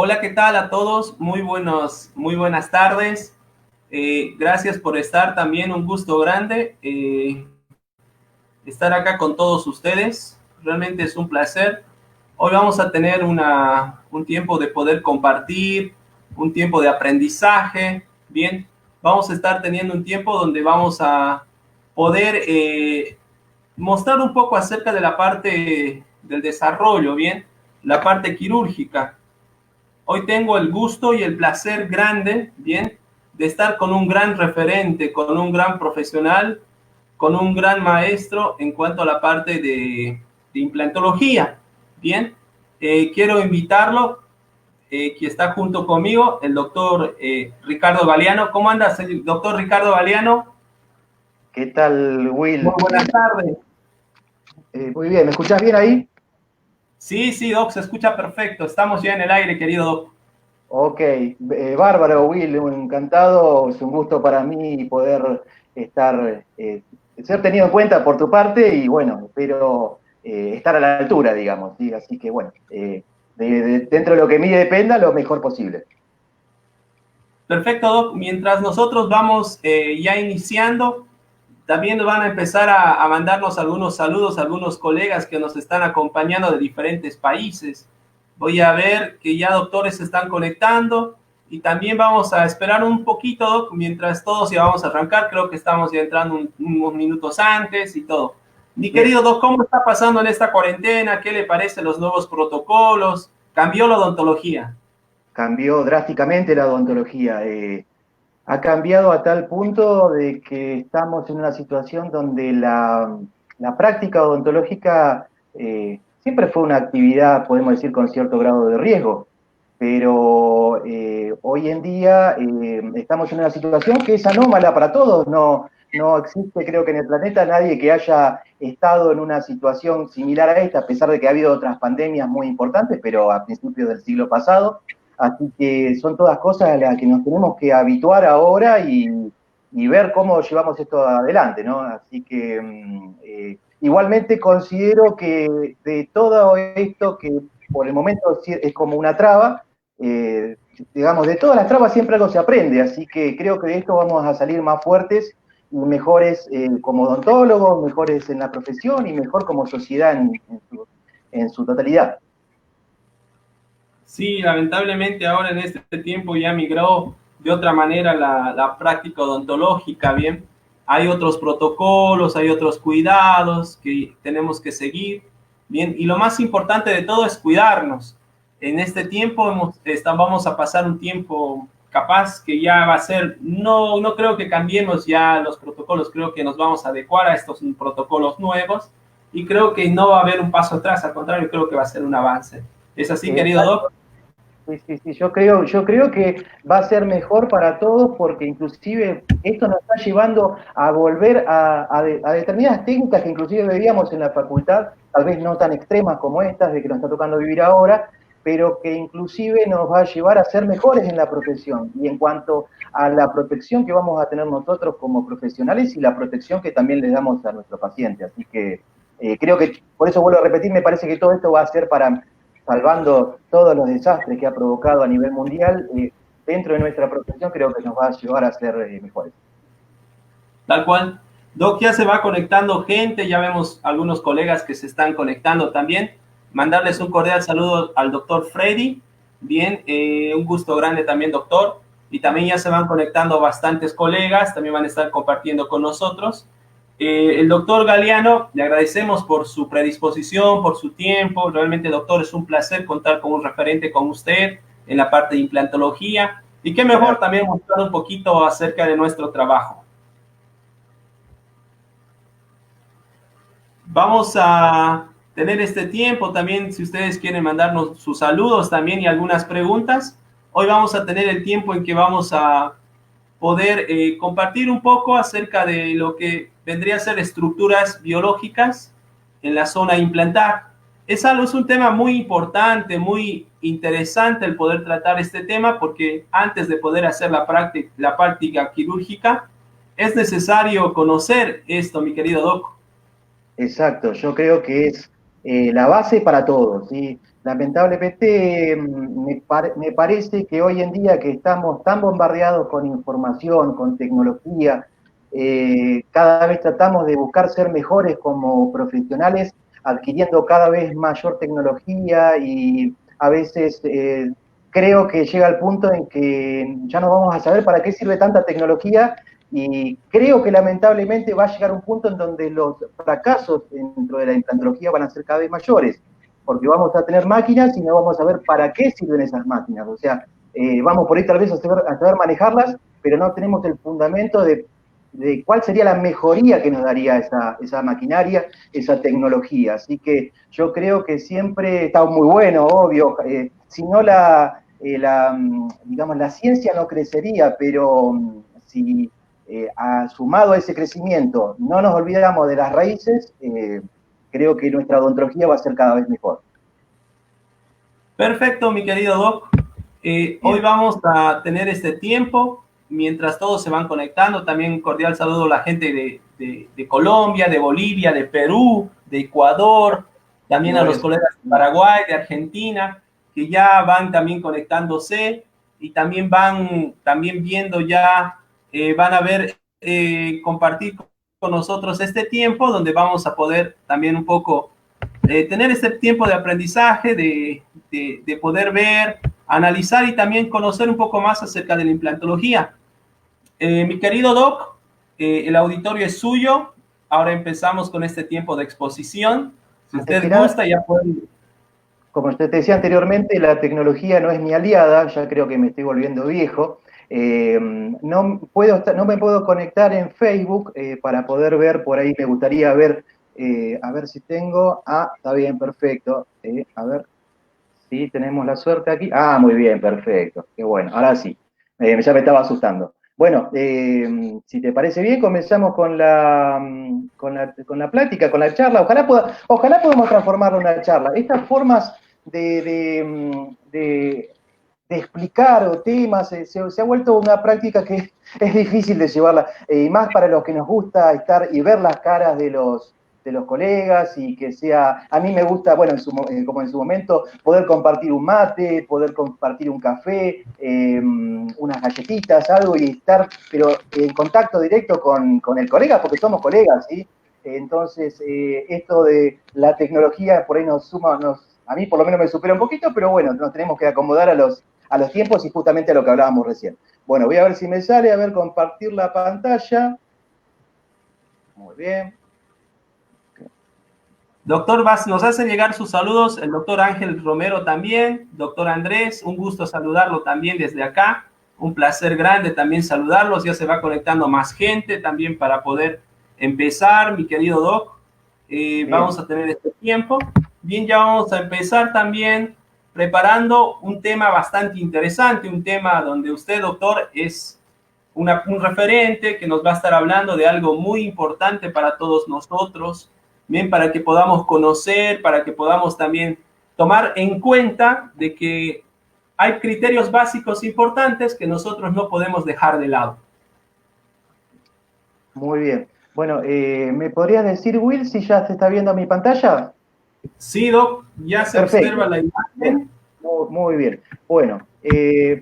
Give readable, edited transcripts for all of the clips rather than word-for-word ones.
Hola, ¿qué tal a todos? Muy buenas tardes. Gracias por estar también, un gusto grande estar acá con todos ustedes. Realmente es un placer. Hoy vamos a tener un tiempo de poder compartir, un tiempo de aprendizaje. Bien, vamos a estar teniendo un tiempo donde vamos a poder mostrar un poco acerca de la parte del desarrollo, bien, la parte quirúrgica. Hoy tengo el gusto y el placer grande, bien, de estar con un gran referente, con un gran profesional, con un gran maestro en cuanto a la parte de implantología, bien. Quiero invitarlo, que está junto conmigo, el doctor Ricardo Galeano. ¿Cómo andas, doctor Ricardo Galeano? ¿Qué tal, Muy Will? buenas tardes. Muy bien, ¿me escuchás bien ahí? Sí, sí, doc, se escucha perfecto. Estamos ya en el aire, querido doc. Ok, bárbaro, Will, encantado, es un gusto para mí poder estar, ser tenido en cuenta por tu parte y bueno, espero estar a la altura, digamos, ¿sí? Así que bueno, dentro de lo que a mí dependa, lo mejor posible. Perfecto, doc. Mientras nosotros vamos ya iniciando, también nos van a empezar a mandarnos algunos saludos, algunos colegas que nos están acompañando de diferentes países. Voy a ver que ya doctores se están conectando y también vamos a esperar un poquito, doc, mientras todos ya vamos a arrancar. Creo que estamos ya entrando unos minutos antes y todo. Mi Bien. querido doc, ¿cómo está pasando en esta cuarentena? ¿Qué le parecen los nuevos protocolos? ¿Cambió la odontología? Cambió drásticamente la odontología. Ha cambiado a tal punto de que estamos en una situación donde la práctica odontológica siempre fue una actividad, podemos decir, con cierto grado de riesgo, pero hoy en día estamos en una situación que es anómala para todos. No existe, creo que en el planeta, nadie que haya estado en una situación similar a esta, a pesar de que ha habido otras pandemias muy importantes, pero a principios del siglo pasado. Así que son todas cosas a las que nos tenemos que habituar ahora y ver cómo llevamos esto adelante, ¿no? Así que igualmente considero que de todo esto, que por el momento es como una traba, eh, digamos, de todas las trabas siempre algo se aprende, así que creo que de esto vamos a salir más fuertes y mejores como odontólogos, mejores en la profesión y mejor como sociedad en su totalidad. Sí, lamentablemente ahora en este tiempo ya migró de otra manera la práctica odontológica, ¿bien? Hay otros protocolos, hay otros cuidados que tenemos que seguir, ¿bien? Y lo más importante de todo es cuidarnos. En este tiempo vamos a pasar un tiempo capaz que ya va a ser, no creo que cambiemos ya los protocolos, creo que nos vamos a adecuar a estos protocolos nuevos y creo que no va a haber un paso atrás, al contrario, creo que va a ser un avance. ¿Es así, querido Doc? Sí, sí, sí, yo creo que va a ser mejor para todos porque inclusive esto nos está llevando a volver a determinadas técnicas que inclusive veíamos en la facultad, tal vez no tan extremas como estas de que nos está tocando vivir ahora, pero que inclusive nos va a llevar a ser mejores en la profesión y en cuanto a la protección que vamos a tener nosotros como profesionales y la protección que también le damos a nuestro paciente. Así que creo que, por eso vuelvo a repetir, me parece que todo esto va a ser para salvando todos los desastres que ha provocado a nivel mundial, dentro de nuestra profesión creo que nos va a llevar a ser mejores. Tal cual. Doc, ya se va conectando gente, ya vemos algunos colegas que se están conectando también. Mandarles un cordial saludo al doctor Freddy. Bien, un gusto grande también, doctor. Y también ya se van conectando bastantes colegas, también van a estar compartiendo con nosotros. El doctor Galeano, le agradecemos por su predisposición, por su tiempo. Realmente, doctor, es un placer contar con un referente como usted en la parte de implantología. Y qué mejor Gracias. también mostrar un poquito acerca de nuestro trabajo. Vamos a tener este tiempo también, si ustedes quieren mandarnos sus saludos también y algunas preguntas. Hoy vamos a tener el tiempo en que vamos a poder compartir un poco acerca de lo que vendría a ser estructuras biológicas en la zona implantar. Es un tema muy importante, muy interesante el poder tratar este tema porque antes de poder hacer la práctica quirúrgica es necesario conocer esto, mi querido Doc. Exacto, yo creo que es la base para todo, ¿sí? lamentablemente me parece que hoy en día que estamos tan bombardeados con información, con tecnología, cada vez tratamos de buscar ser mejores como profesionales, adquiriendo cada vez mayor tecnología y a veces creo que llega el punto en que ya no vamos a saber para qué sirve tanta tecnología y creo que lamentablemente va a llegar un punto en donde los fracasos dentro de la implantología van a ser cada vez mayores, porque vamos a tener máquinas y no vamos a ver para qué sirven esas máquinas. O sea, vamos por ahí tal vez a saber manejarlas, pero no tenemos el fundamento de cuál sería la mejoría que nos daría esa maquinaria, esa tecnología. Así que yo creo que siempre está muy bueno, obvio, si no digamos, la ciencia no crecería, pero si sumado a ese crecimiento no nos olvidamos de las raíces, creo que nuestra odontología va a ser cada vez mejor. Perfecto, mi querido Doc. Hoy vamos a tener este tiempo, mientras todos se van conectando. También un cordial saludo a la gente de Colombia, de Bolivia, de Perú, de Ecuador, también a los colegas de Paraguay, de Argentina, que ya van también conectándose y también van también viendo ya, van a ver, compartir con nosotros este tiempo donde vamos a poder también un poco tener este tiempo de aprendizaje, de poder ver, analizar y también conocer un poco más acerca de la implantología. Mi querido Doc, el auditorio es suyo. Ahora empezamos con este tiempo de exposición. Si usted gusta, ya pueden... Como usted te decía anteriormente, la tecnología no es mi aliada, ya creo que me estoy volviendo viejo. No me puedo conectar en Facebook para poder ver, por ahí me gustaría ver, a ver si tengo, está bien, perfecto, a ver, sí, tenemos la suerte aquí, muy bien, perfecto, qué bueno, ahora sí, ya me estaba asustando. Bueno, si te parece bien, comenzamos con la plática, con la charla. Ojalá podamos transformarlo en una charla. Estas formas de explicar temas se ha vuelto una práctica que es difícil de llevarla, y más para los que nos gusta estar y ver las caras de los colegas y que sea, a mí me gusta, bueno, como en su momento, poder compartir un mate, poder compartir un café, unas galletitas, algo y estar, pero en contacto directo con el colega, porque somos colegas, ¿sí? Entonces, esto de la tecnología por ahí a mí por lo menos me supera un poquito, pero bueno, nos tenemos que acomodar a los tiempos y justamente a lo que hablábamos recién. Bueno, voy a ver si me sale, a ver, compartir la pantalla. Muy bien. Doctor Vaz, nos hacen llegar sus saludos, el doctor Ángel Romero también, doctor Andrés, un gusto saludarlo también desde acá, un placer grande también saludarlos, ya se va conectando más gente también para poder empezar, mi querido Doc, vamos a tener este tiempo. Bien, ya vamos a empezar también preparando un tema bastante interesante, un tema donde usted, doctor, es un referente que nos va a estar hablando de algo muy importante para todos nosotros, bien, para que podamos conocer, para que podamos también tomar en cuenta de que hay criterios básicos importantes que nosotros no podemos dejar de lado. Muy bien. Bueno, ¿me podrías decir, Will, si ya se está viendo mi pantalla? Sí, Doc, ya se observa la imagen. Muy bien. Bueno,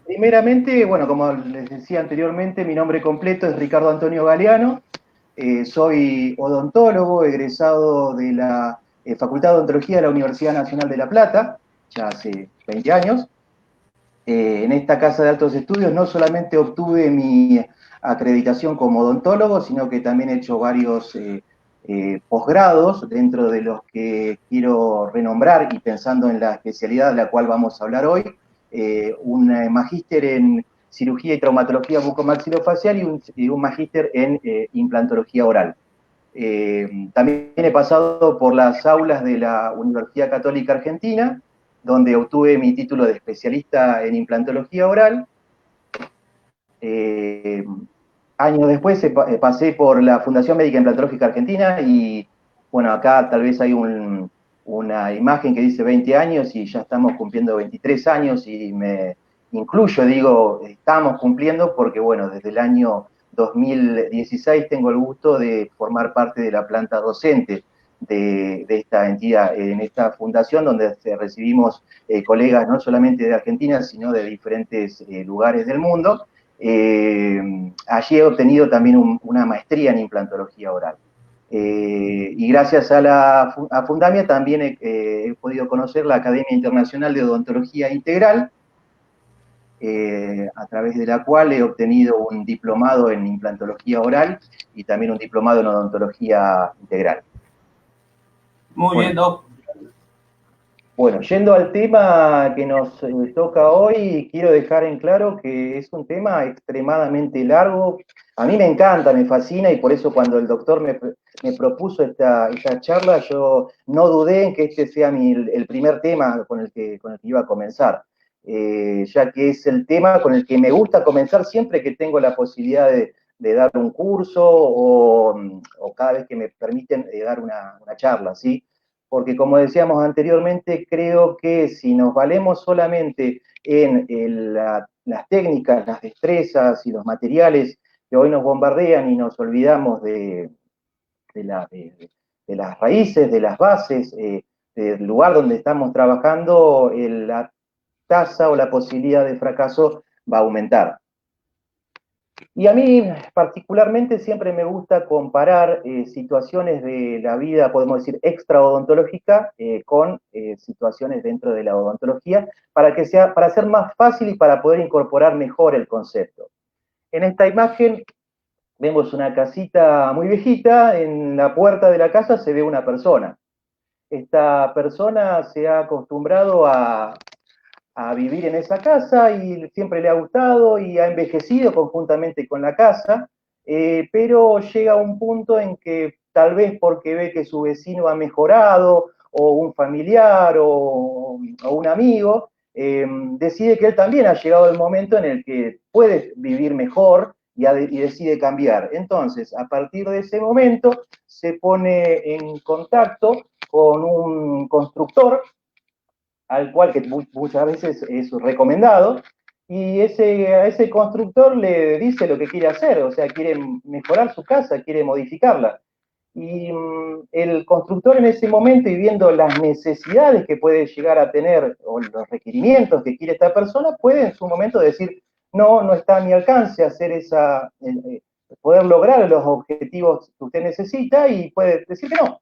primeramente, bueno, como les decía anteriormente, mi nombre completo es Ricardo Antonio Galeano. Soy odontólogo, egresado de la Facultad de Odontología de la Universidad Nacional de La Plata, ya hace 20 años. En esta casa de altos estudios no solamente obtuve mi acreditación como odontólogo, sino que también he hecho varios posgrados, dentro de los que quiero renombrar y pensando en la especialidad de la cual vamos a hablar hoy, un magíster en cirugía y traumatología bucomaxilofacial y un magíster en implantología oral. También he pasado por las aulas de la Universidad Católica Argentina, donde obtuve mi título de especialista en implantología oral. Años después pasé por la Fundación Médica Implantológica Argentina y, bueno, acá tal vez hay una imagen que dice 20 años y ya estamos cumpliendo 23 años y me incluyo, digo, estamos cumpliendo porque, bueno, desde el año 2016 tengo el gusto de formar parte de la planta docente de esta entidad, en esta fundación donde recibimos colegas no solamente de Argentina, sino de diferentes lugares del mundo. Allí he obtenido también una maestría en implantología oral. Y gracias a Fundamia también he podido conocer la Academia Internacional de Odontología Integral, a través de la cual he obtenido un diplomado en implantología oral y también un diplomado en odontología integral. Muy bien, Doc. Bueno, yendo al tema que nos toca hoy, quiero dejar en claro que es un tema extremadamente largo. A mí me encanta, me fascina, y por eso cuando el doctor me propuso esta charla, yo no dudé en que este sea el primer tema con el que iba a comenzar, ya que es el tema con el que me gusta comenzar siempre que tengo la posibilidad de dar un curso o cada vez que me permiten dar una charla, ¿sí? Porque como decíamos anteriormente, creo que si nos valemos solamente en las técnicas, las destrezas y los materiales que hoy nos bombardean y nos olvidamos de las raíces, de las bases, del lugar donde estamos trabajando, la tasa o la posibilidad de fracaso va a aumentar. Y a mí particularmente siempre me gusta comparar situaciones de la vida, podemos decir, extraodontológica con situaciones dentro de la odontología para ser más fácil y para poder incorporar mejor el concepto. En esta imagen vemos una casita muy viejita, en la puerta de la casa se ve una persona. Esta persona se ha acostumbrado a vivir en esa casa y siempre le ha gustado y ha envejecido conjuntamente con la casa, pero llega un punto en que tal vez porque ve que su vecino ha mejorado o un familiar o un amigo, decide que él también ha llegado el momento en el que puede vivir mejor y decide cambiar. Entonces, a partir de ese momento, se pone en contacto con un constructor al cual que muchas veces es recomendado, y a ese constructor le dice lo que quiere hacer, o sea, quiere mejorar su casa, quiere modificarla. Y el constructor en ese momento, y viendo las necesidades que puede llegar a tener, o los requerimientos que quiere esta persona, puede en su momento decir, no, no está a mi alcance hacer poder lograr los objetivos que usted necesita, y puede decir que no.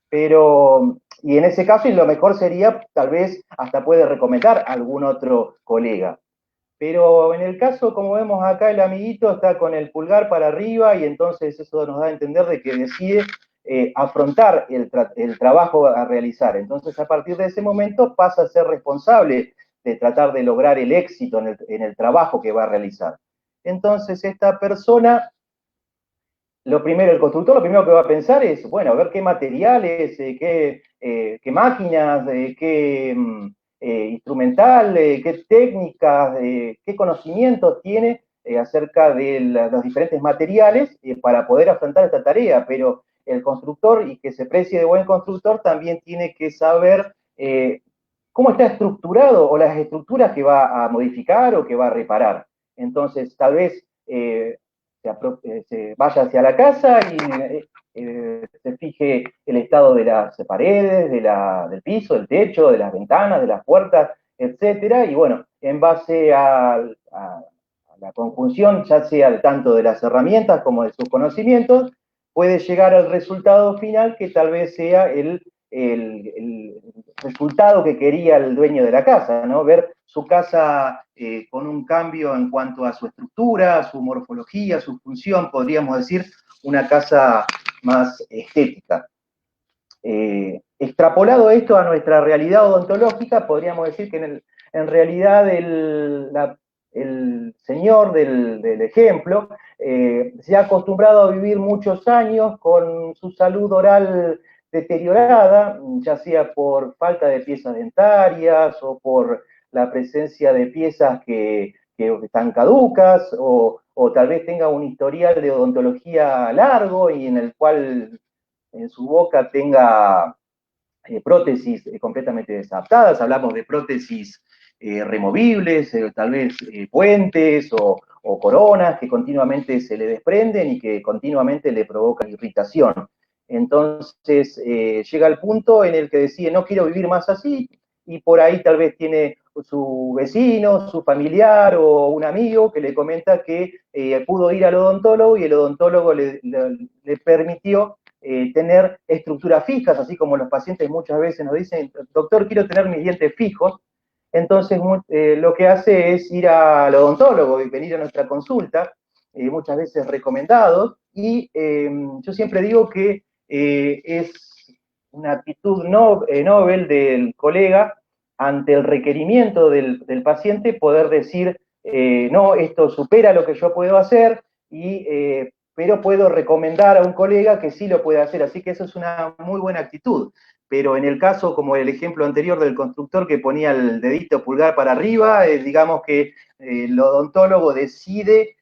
Pero, y en ese caso, y lo mejor sería, tal vez hasta puede recomendar a algún otro colega. Pero en el caso, como vemos acá, el amiguito está con el pulgar para arriba, y entonces eso nos da a entender de que decide afrontar el trabajo a realizar. Entonces, a partir de ese momento pasa a ser responsable de tratar de lograr el éxito en el trabajo que va a realizar. Entonces, esta persona, el constructor lo primero que va a pensar es, bueno, a ver qué materiales, qué máquinas, qué instrumental, qué técnicas, qué conocimientos tiene acerca de los diferentes materiales para poder afrontar esta tarea. Pero el constructor, y que se precie de buen constructor, también tiene que saber cómo está estructurado o las estructuras que va a modificar o que va a reparar. Entonces, tal vez se vaya hacia la casa y se fije el estado de las paredes, del piso, del techo, de las ventanas, de las puertas, etcétera. Y bueno, en base a la conjunción, ya sea tanto de las herramientas como de sus conocimientos, puede llegar al resultado final que tal vez sea el resultado que quería el dueño de la casa, ¿no? Ver su casa con un cambio en cuanto a su estructura, su morfología, su función, podríamos decir, una casa más estética. Extrapolado esto a nuestra realidad odontológica, podríamos decir que en realidad el señor del ejemplo se ha acostumbrado a vivir muchos años con su salud oral deteriorada, ya sea por falta de piezas dentarias o por la presencia de piezas que están caducas, o tal vez tenga un historial de odontología largo y en el cual en su boca tenga prótesis completamente desadaptadas. Hablamos de prótesis removibles, tal vez puentes o coronas que continuamente se le desprenden y que continuamente le provocan irritación. Entonces llega el punto en el que decide no quiero vivir más así, y por ahí tal vez tiene su vecino, su familiar o un amigo que le comenta que pudo ir al odontólogo y el odontólogo le permitió tener estructuras fijas, así como los pacientes muchas veces nos dicen, doctor, quiero tener mis dientes fijos. Entonces lo que hace es ir al odontólogo y venir a nuestra consulta, muchas veces recomendados, y yo siempre digo que es una actitud novel del colega ante el requerimiento del paciente poder decir, no, esto supera lo que yo puedo hacer, pero puedo recomendar a un colega que sí lo puede hacer, así que eso es una muy buena actitud. Pero en el caso, como el ejemplo anterior del constructor que ponía el dedito pulgar para arriba, digamos que el odontólogo decide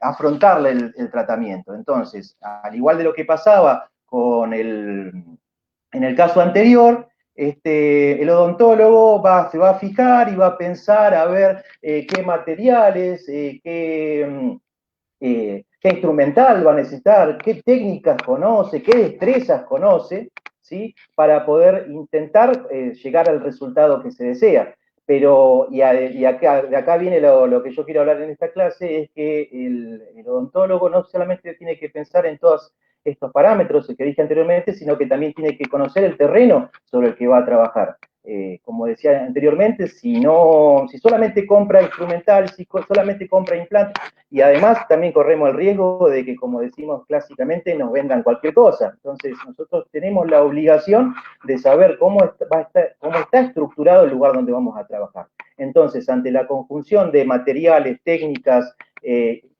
afrontarle el tratamiento. Entonces, al igual de lo que pasaba en el caso anterior, el odontólogo se va a fijar y va a pensar a ver qué materiales, qué instrumental va a necesitar, qué técnicas conoce, qué destrezas conoce, ¿sí? Para poder intentar llegar al resultado que se desea. Pero, de acá viene lo que yo quiero hablar en esta clase, es que el odontólogo no solamente tiene que pensar en todos estos parámetros que dije anteriormente, sino que también tiene que conocer el terreno sobre el que va a trabajar. Como decía anteriormente, si solamente compra instrumental, si solamente compra implante, y además también corremos el riesgo de que, como decimos clásicamente, nos vendan cualquier cosa. Entonces nosotros tenemos la obligación de saber cómo está estructurado el lugar donde vamos a trabajar. Entonces, ante la conjunción de materiales, técnicas,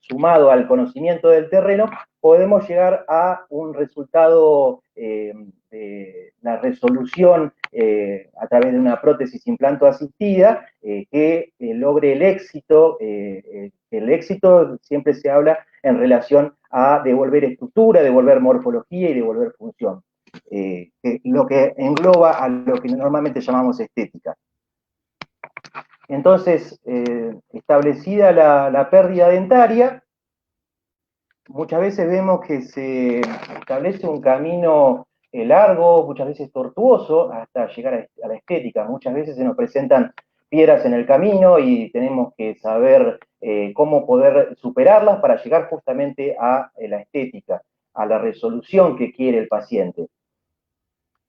sumado al conocimiento del terreno, podemos llegar a un resultado de la resolución a través de una prótesis implanto asistida que logre el éxito. El éxito siempre se habla en relación a devolver estructura, devolver morfología y devolver función. Lo que engloba a lo que normalmente llamamos estética. Entonces, establecida la pérdida dentaria, muchas veces vemos que se establece un camino largo, muchas veces tortuoso, hasta llegar a la estética. Muchas veces se nos presentan piedras en el camino y tenemos que saber cómo poder superarlas para llegar justamente a la estética, a la resolución que quiere el paciente.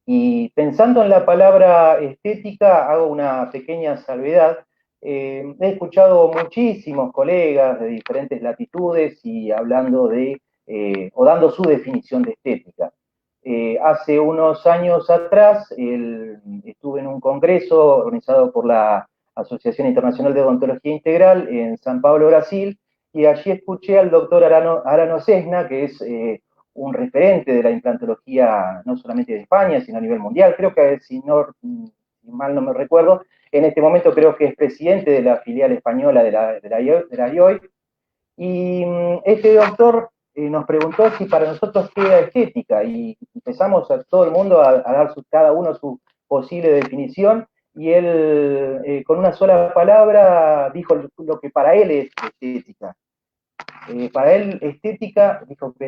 Y pensando en la palabra estética, hago una pequeña salvedad. He escuchado muchísimos colegas de diferentes latitudes y hablando o dando su definición de estética. Hace unos años atrás estuve en un congreso organizado por la Asociación Internacional de Odontología Integral en San Pablo, Brasil, y allí escuché al doctor Arano Cesna, que es un referente de la implantología no solamente de España, sino a nivel mundial. Creo que, si mal no me recuerdo, en este momento creo que es presidente de la filial española de la IOI. Y este doctor nos preguntó si para nosotros qué era estética, y empezamos a todo el mundo a dar cada uno su posible definición, y él con una sola palabra dijo lo que para él es estética. Para él estética,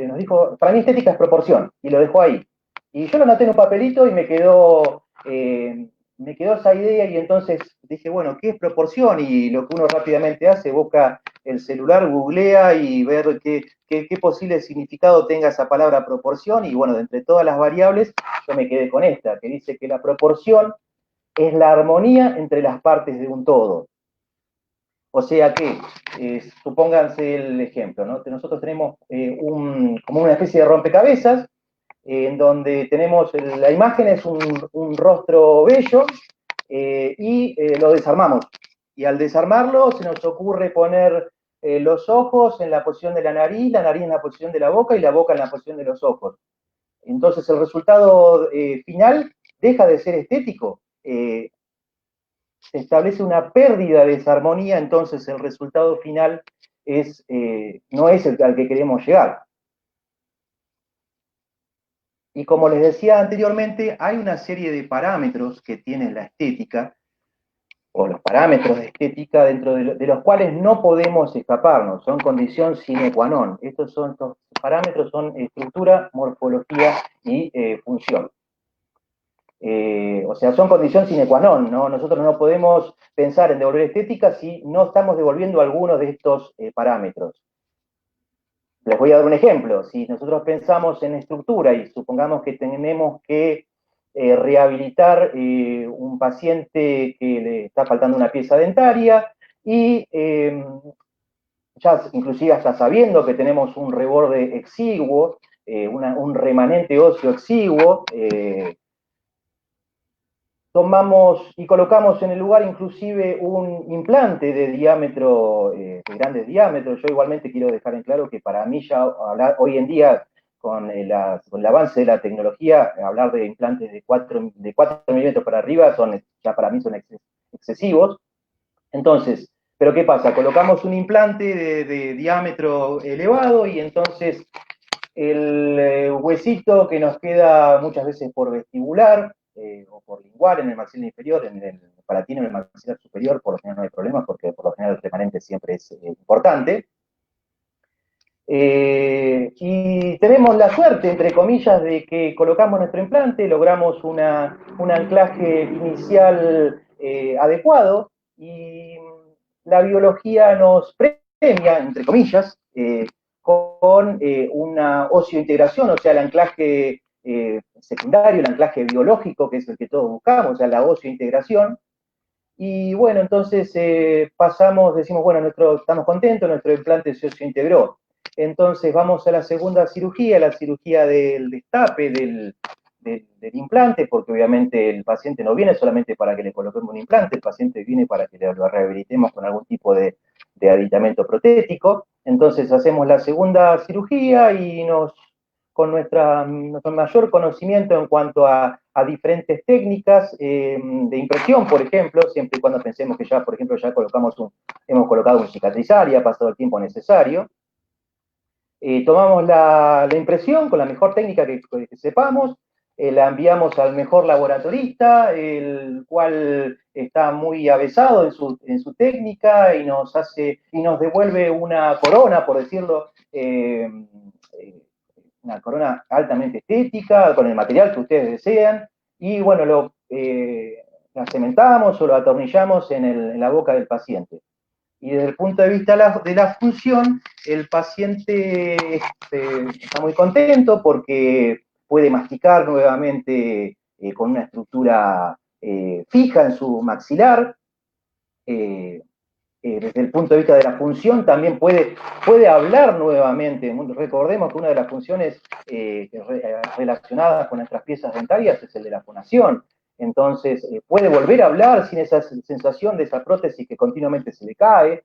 nos dijo, para mí estética es proporción, y lo dejó ahí. Y yo lo anoté en un papelito y me quedó esa idea, y entonces dije, bueno, ¿qué es proporción? Y lo que uno rápidamente hace, busca el celular, googlea y ver qué posible significado tenga esa palabra proporción, y bueno, de entre todas las variables, yo me quedé con esta, que dice que la proporción es la armonía entre las partes de un todo. O sea que, supónganse el ejemplo, ¿no? Nosotros tenemos como una especie de rompecabezas, en donde tenemos, la imagen es un rostro bello, y lo desarmamos. Y al desarmarlo se nos ocurre poner los ojos en la posición de la nariz en la posición de la boca y la boca en la posición de los ojos. Entonces el resultado final deja de ser estético. Se establece una pérdida de desarmonía, entonces el resultado final no es el al que queremos llegar. Y como les decía anteriormente, hay una serie de parámetros que tiene la estética o los parámetros de estética dentro de los cuales no podemos escaparnos, son condición sine qua non. Estos parámetros son estructura, morfología y función. O sea, son condición sine qua non, ¿no? Nosotros no podemos pensar en devolver estética si no estamos devolviendo alguno de estos parámetros. Les voy a dar un ejemplo. Si nosotros pensamos en estructura y supongamos que tenemos que rehabilitar un paciente que le está faltando una pieza dentaria y ya inclusive hasta sabiendo que tenemos un reborde exiguo, un remanente óseo exiguo, tomamos y colocamos en el lugar inclusive un implante de diámetro, de grandes diámetros. Yo igualmente quiero dejar en claro que para mí ya hoy en día, con el avance de la tecnología, hablar de implantes de 4 milímetros para arriba ya para mí son excesivos. Entonces, ¿pero qué pasa? Colocamos un implante de diámetro elevado y entonces el huesito que nos queda muchas veces por vestibular o por lingual en el maxilar inferior, en el palatino, en el maxilar superior, por lo general no hay problemas porque por lo general el remanente siempre es importante. Y tenemos la suerte, entre comillas, de que colocamos nuestro implante, logramos un anclaje inicial adecuado y la biología nos premia, entre comillas, con una osiointegración, o sea, el anclaje secundario, el anclaje biológico, que es el que todos buscamos, o sea, la osiointegración. Y bueno, entonces decimos, bueno, estamos contentos, nuestro implante se osiointegró. Entonces vamos a la segunda cirugía, la cirugía del destape del implante, porque obviamente el paciente no viene solamente para que le coloquemos un implante, el paciente viene para que lo rehabilitemos con algún tipo de aditamento protético. Entonces hacemos la segunda cirugía y con nuestro mayor conocimiento en cuanto a diferentes técnicas de impresión, por ejemplo, siempre y cuando pensemos que ya, por ejemplo, ya hemos colocado un cicatrizar y ha pasado el tiempo necesario. Tomamos la impresión con la mejor técnica que sepamos, la enviamos al mejor laboratorista, el cual está muy avesado en su técnica y nos devuelve una corona, por decirlo, una corona altamente estética, con el material que ustedes desean, y bueno, la cementamos o lo atornillamos en la boca del paciente. Y desde el punto de vista de la función, el paciente está muy contento porque puede masticar nuevamente con una estructura fija en su maxilar. Desde el punto de vista de la función, también puede hablar nuevamente. Recordemos que una de las funciones relacionadas con nuestras piezas dentarias es el de la fonación. Entonces, puede volver a hablar sin esa sensación de esa prótesis que continuamente se le cae.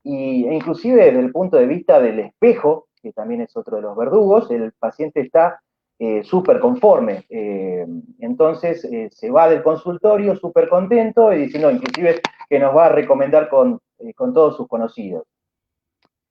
E inclusive desde el punto de vista del espejo, que también es otro de los verdugos, el paciente está súper conforme. Entonces se va del consultorio súper contento y diciendo inclusive que nos va a recomendar con todos sus conocidos.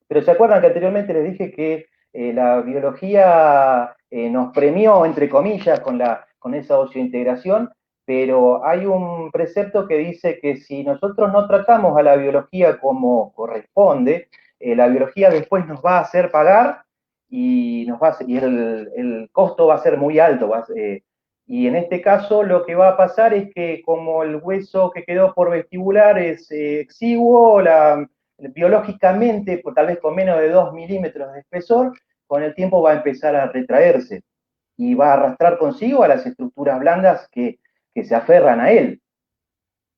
Pero ¿se acuerdan que anteriormente les dije que la biología nos premió, entre comillas, con esa osiointegración? Pero hay un precepto que dice que si nosotros no tratamos a la biología como corresponde, la biología después nos va a hacer pagar y el costo va a ser muy alto. Y en este caso lo que va a pasar es que como el hueso que quedó por vestibular es exiguo, biológicamente, tal vez con menos de 2 milímetros de espesor, con el tiempo va a empezar a retraerse y va a arrastrar consigo a las estructuras blandas que se aferran a él.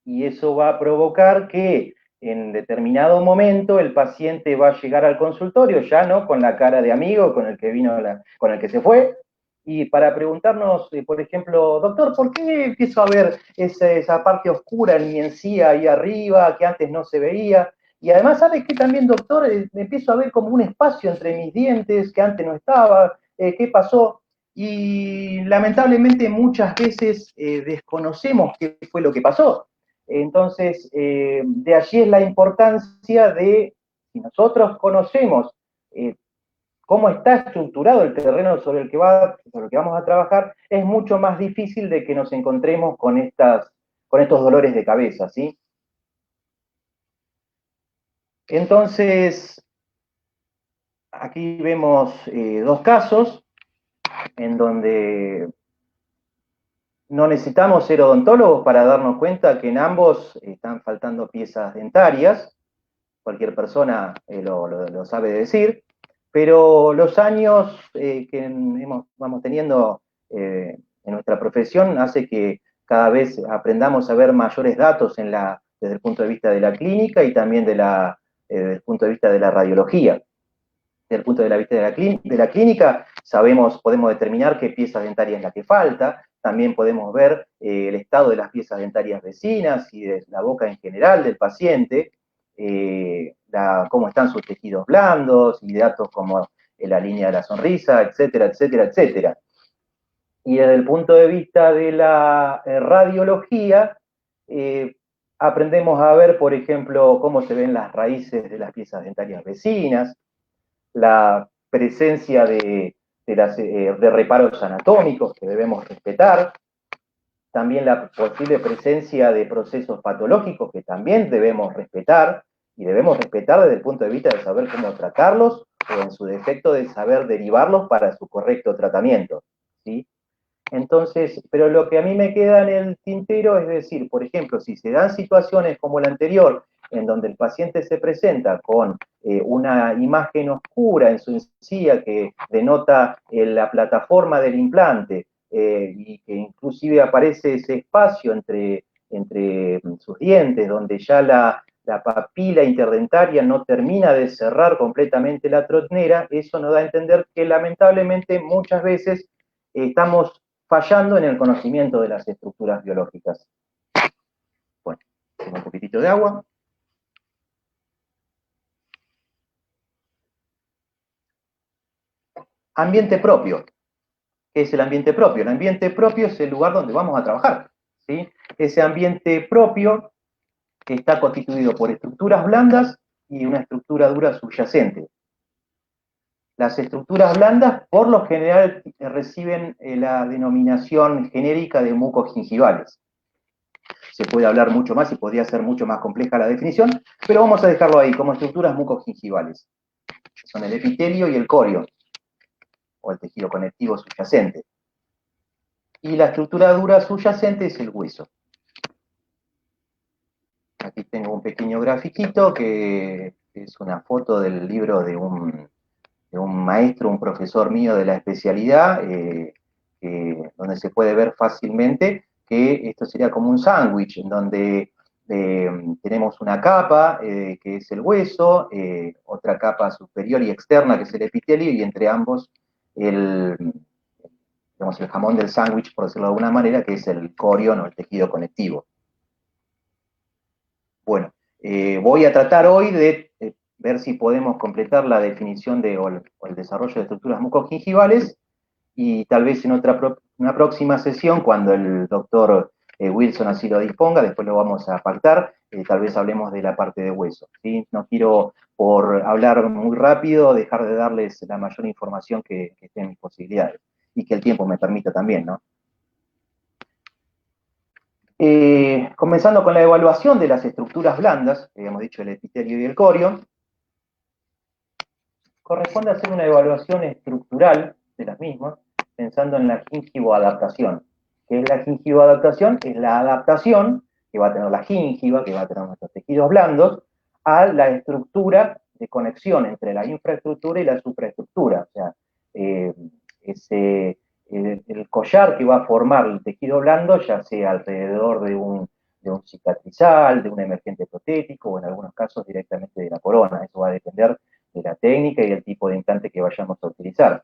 Y eso va a provocar que en determinado momento el paciente va a llegar al consultorio, ya no con la cara de amigo con el que vino, con el que se fue, y para preguntarnos, por ejemplo, doctor, ¿por qué empiezo a ver esa parte oscura en mi encía ahí arriba que antes no se veía? Y además, ¿sabe qué también, doctor? Empiezo a ver como un espacio entre mis dientes que antes no estaba. ¿Qué pasó? Y lamentablemente muchas veces desconocemos qué fue lo que pasó. Entonces, de allí es la importancia de, si nosotros conocemos cómo está estructurado el terreno sobre el que vamos a trabajar, es mucho más difícil de que nos encontremos con estos dolores de cabeza, ¿sí? Entonces, aquí vemos dos casos en donde no necesitamos ser odontólogos para darnos cuenta que en ambos están faltando piezas dentarias. Cualquier persona lo sabe decir, pero los años que vamos teniendo en nuestra profesión hace que cada vez aprendamos a ver mayores datos desde el punto de vista de la clínica y también desde el punto de vista de la radiología. Desde el punto de vista de la clínica, podemos determinar qué pieza dentaria es la que falta, también podemos ver el estado de las piezas dentarias vecinas y de la boca en general del paciente, cómo están sus tejidos blandos y datos como la línea de la sonrisa, etcétera, etcétera, etcétera. Y desde el punto de vista de la radiología, aprendemos a ver, por ejemplo, cómo se ven las raíces de las piezas dentarias vecinas, la presencia de reparos anatómicos que debemos respetar, también la posible presencia de procesos patológicos que también debemos respetar, y debemos respetar desde el punto de vista de saber cómo tratarlos, o en su defecto de saber derivarlos para su correcto tratamiento, ¿sí? Entonces, pero lo que a mí me queda en el tintero es decir, por ejemplo, si se dan situaciones como la anterior, en donde el paciente se presenta con una imagen oscura en su encía que denota la plataforma del implante y que inclusive aparece ese espacio entre sus dientes, donde ya la papila interdentaria no termina de cerrar completamente la trotinera, eso nos da a entender que lamentablemente muchas veces estamos fallando en el conocimiento de las estructuras biológicas. Bueno, tengo un poquitito de agua. Ambiente propio. ¿Qué es el ambiente propio? El ambiente propio es el lugar donde vamos a trabajar, ¿sí? Ese ambiente propio está constituido por estructuras blandas y una estructura dura subyacente. Las estructuras blandas, por lo general, reciben la denominación genérica de mucogingivales. Se puede hablar mucho más y podría ser mucho más compleja la definición, pero vamos a dejarlo ahí como estructuras mucogingivales. Son el epitelio y el corio, o el tejido conectivo subyacente. Y la estructura dura subyacente es el hueso. Aquí tengo un pequeño grafiquito que es una foto del libro de un maestro, un profesor mío de la especialidad, donde se puede ver fácilmente que esto sería como un sándwich, en donde tenemos una capa, que es el hueso, otra capa superior y externa, que es el epitelio, y entre ambos digamos, el jamón del sándwich, por decirlo de alguna manera, que es el corion o el tejido conectivo. Bueno, voy a tratar hoy de ver si podemos completar la definición o el desarrollo de estructuras mucogingivales, y tal vez en una próxima sesión, cuando el doctor Wilson así lo disponga, después lo vamos a pactar, tal vez hablemos de la parte de hueso, ¿sí? No quiero, por hablar muy rápido, dejar de darles la mayor información que esté en mis posibilidades, y que el tiempo me permita también, ¿no? Comenzando con la evaluación de las estructuras blandas, habíamos dicho el epitelio y el corio, corresponde hacer una evaluación estructural de las mismas, pensando en la gingivoadaptación. ¿Qué es la gingivoadaptación? Es la adaptación que va a tener la gingiva, que va a tener nuestros tejidos blandos, a la estructura de conexión entre la infraestructura y la supraestructura. O sea, el collar que va a formar el tejido blando, ya sea alrededor de un cicatrizal, de un emergente protético, o en algunos casos directamente de la corona. Eso va a depender de la técnica y del tipo de implante que vayamos a utilizar.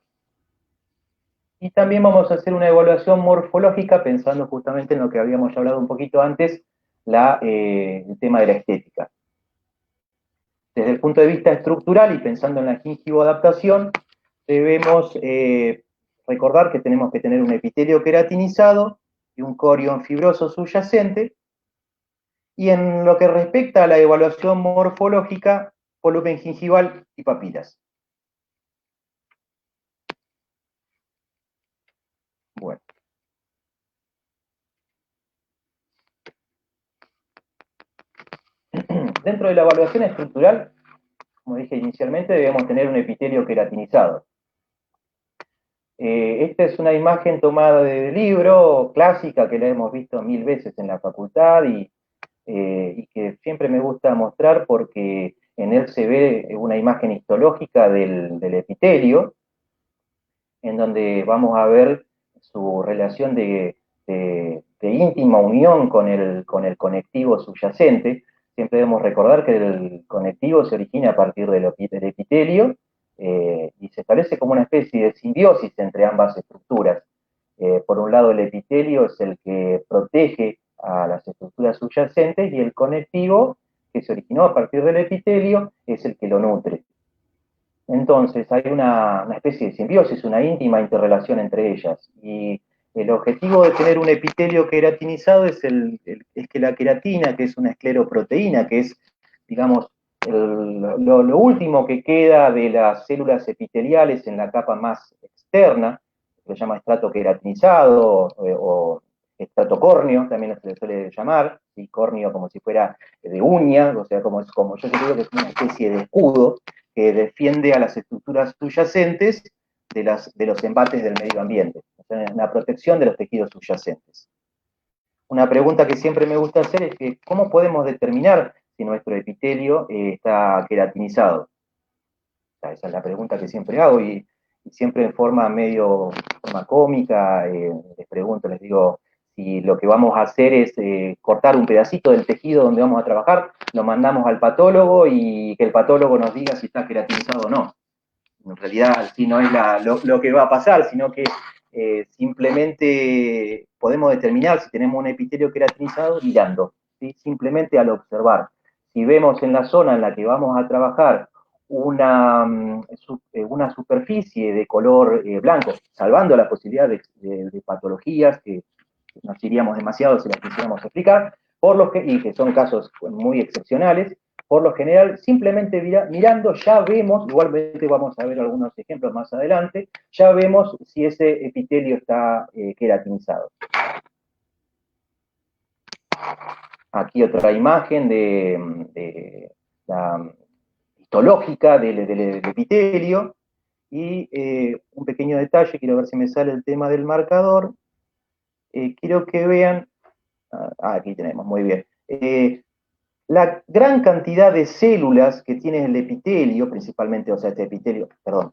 Y también vamos a hacer una evaluación morfológica pensando justamente en lo que habíamos hablado un poquito antes, el tema de la estética. Desde el punto de vista estructural y pensando en la gingivoadaptación, debemos recordar que tenemos que tener un epitelio queratinizado y un corion fibroso subyacente. Y en lo que respecta a la evaluación morfológica, volumen gingival y papilas. Bueno. Dentro de la evaluación estructural como dije inicialmente, debemos tener un epitelio queratinizado. Esta es una imagen tomada del libro, clásica, que la hemos visto 1000 veces en la facultad y que siempre me gusta mostrar porque en él se ve una imagen histológica del epitelio, en donde vamos a ver su relación de íntima unión con el conectivo subyacente. Siempre debemos recordar que el conectivo se origina a partir del epitelio y se establece como una especie de simbiosis entre ambas estructuras. Por un lado, el epitelio es el que protege a las estructuras subyacentes y el conectivo, que se originó a partir del epitelio, es el que lo nutre. Entonces, hay una especie de simbiosis, una íntima interrelación entre ellas. Y el objetivo de tener un epitelio queratinizado es que la queratina, que es una escleroproteína, que es, digamos, lo último que queda de las células epiteliales en la capa más externa, se llama estrato queratinizado o estrato córneo, también se le suele llamar, y córneo como si fuera de uña, o sea, como yo digo que es una especie de escudo que defiende a las estructuras subyacentes de los embates del medio ambiente, o sea, una protección de los tejidos subyacentes. Una pregunta que siempre me gusta hacer es que, ¿cómo podemos determinar si nuestro epitelio está queratinizado? O sea, esa es la pregunta que siempre hago y siempre en forma cómica, les pregunto, les digo, si lo que vamos a hacer es cortar un pedacito del tejido donde vamos a trabajar, lo mandamos al patólogo y que el patólogo nos diga si está queratinizado o no. En realidad, así no es lo que va a pasar, sino que simplemente podemos determinar si tenemos un epitelio queratinizado mirando, ¿sí? Simplemente al observar. Si vemos en la zona en la que vamos a trabajar una superficie de color blanco, salvando la posibilidad de patologías que nos iríamos demasiado si las quisiéramos explicar, y que son casos muy excepcionales, por lo general, simplemente mirando ya vemos, igualmente vamos a ver algunos ejemplos más adelante, ya vemos si ese epitelio está queratinizado. Aquí otra imagen de la histológica del epitelio, y un pequeño detalle, quiero ver si me sale el tema del marcador, quiero que vean, aquí tenemos, muy bien, la gran cantidad de células que tiene el epitelio, principalmente, o sea, este epitelio, perdón,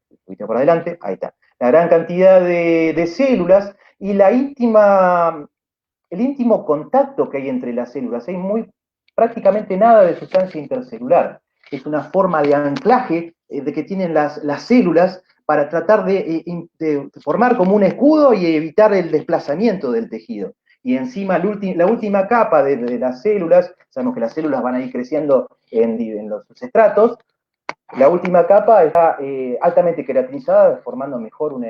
un poquito por adelante, ahí está, la gran cantidad de células y el íntimo contacto que hay entre las células, hay prácticamente nada de sustancia intercelular, es una forma de anclaje de que tienen las células para tratar de formar como un escudo y evitar el desplazamiento del tejido. Y encima la última capa de las células, sabemos que las células van a ir creciendo en los subestratos, la última capa está altamente queratinizada, formando mejor un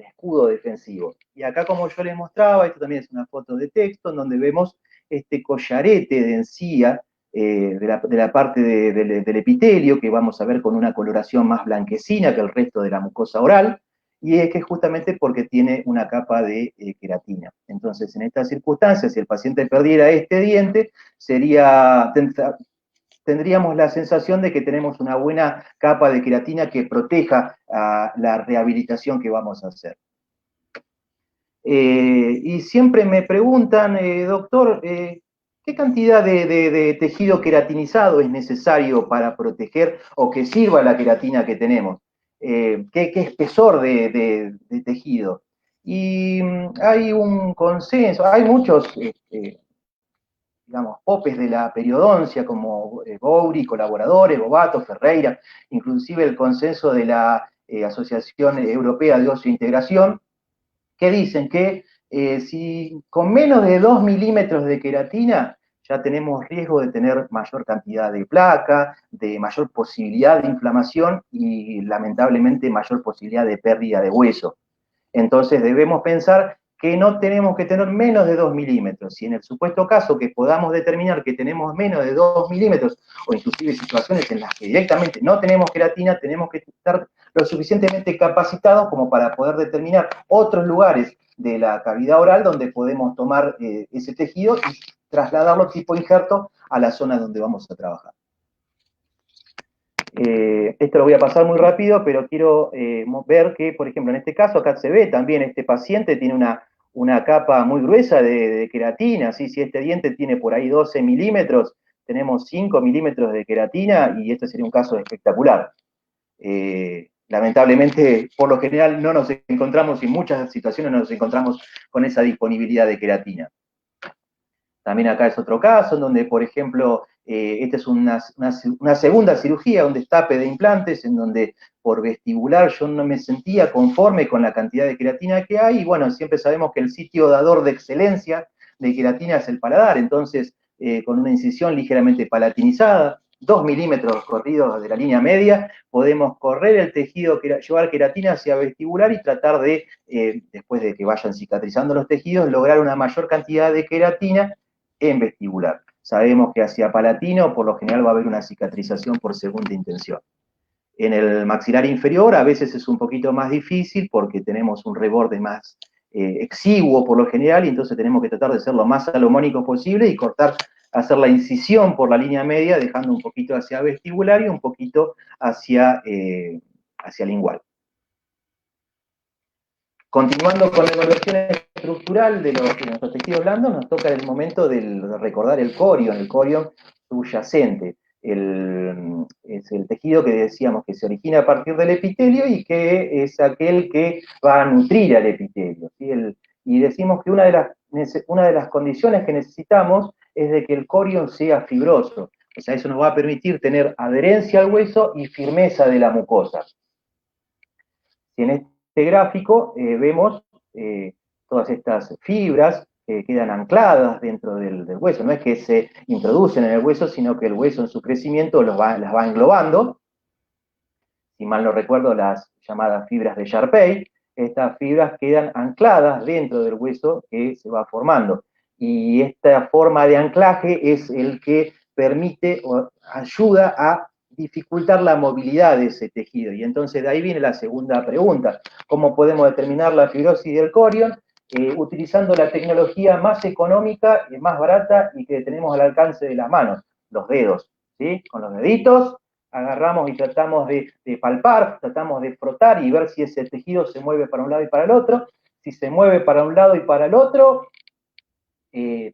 escudo defensivo. Y acá, como yo les mostraba, esto también es una foto de texto, en donde vemos este collarete de encía de la parte del epitelio, que vamos a ver con una coloración más blanquecina que el resto de la mucosa oral, y es que justamente porque tiene una capa de queratina. Entonces, en estas circunstancias, si el paciente perdiera este diente, tendríamos la sensación de que tenemos una buena capa de queratina que proteja a la rehabilitación que vamos a hacer. Y siempre me preguntan, doctor, ¿qué cantidad de tejido queratinizado es necesario para proteger o que sirva la queratina que tenemos? ¿Qué espesor de tejido? Y hay un consenso, hay muchos digamos, popes de la periodoncia como Bouri, colaboradores, Bobato, Ferreira, inclusive el consenso de la Asociación Europea de Oseointegración, que dicen que si con menos de 2 milímetros de queratina ya tenemos riesgo de tener mayor cantidad de placa, de mayor posibilidad de inflamación y lamentablemente mayor posibilidad de pérdida de hueso. Entonces debemos pensar que no tenemos que tener menos de 2 milímetros. Si en el supuesto caso que podamos determinar que tenemos menos de 2 milímetros, o inclusive situaciones en las que directamente no tenemos queratina, tenemos que estar lo suficientemente capacitados como para poder determinar otros lugares de la cavidad oral donde podemos tomar ese tejido y trasladarlo tipo injerto a la zona donde vamos a trabajar. Esto lo voy a pasar muy rápido, pero quiero ver que, por ejemplo, en este caso, acá se ve también, este paciente tiene una capa muy gruesa de queratina, ¿sí? Si este diente tiene por ahí 12 milímetros, tenemos 5 milímetros de queratina y este sería un caso espectacular. Lamentablemente, por lo general, no nos encontramos, y en muchas situaciones no nos encontramos con esa disponibilidad de queratina. También acá es otro caso, en donde, por ejemplo, esta es una segunda cirugía, un destape de implantes, en donde por vestibular yo no me sentía conforme con la cantidad de queratina que hay, y bueno, siempre sabemos que el sitio dador de excelencia de queratina es el paladar, entonces, con una incisión ligeramente palatinizada, 2 milímetros corridos de la línea media, podemos correr el tejido, llevar queratina hacia vestibular y tratar de, después de que vayan cicatrizando los tejidos, lograr una mayor cantidad de queratina en vestibular. Sabemos que hacia palatino, por lo general, va a haber una cicatrización por segunda intención. En el maxilar inferior a veces es un poquito más difícil porque tenemos un reborde más exiguo por lo general y entonces tenemos que tratar de ser lo más salomónico posible y cortar, hacer la incisión por la línea media, dejando un poquito hacia vestibular y un poquito hacia lingual. Continuando con la evaluación estructural de nuestros tejidos blandos, nos toca el momento de recordar el corion subyacente. Es el tejido que decíamos que se origina a partir del epitelio y que es aquel que va a nutrir al epitelio, ¿sí? Y decimos que una de las condiciones que necesitamos es de que el corion sea fibroso. O sea, eso nos va a permitir tener adherencia al hueso y firmeza de la mucosa. Si en este gráfico vemos todas estas fibras que quedan ancladas dentro del hueso. No es que se introducen en el hueso, sino que el hueso en su crecimiento las va englobando. Si mal no recuerdo, las llamadas fibras de Sharpey, estas fibras quedan ancladas dentro del hueso que se va formando. Y esta forma de anclaje es el que permite o ayuda a dificultar la movilidad de ese tejido. Y entonces de ahí viene la segunda pregunta. ¿Cómo podemos determinar la fibrosis del corion? Utilizando la tecnología más económica y más barata y que tenemos al alcance de las manos, los dedos, ¿sí? Con los deditos agarramos y tratamos de palpar, tratamos de frotar y ver si ese tejido se mueve para un lado y para el otro. Si se mueve para un lado y para el otro,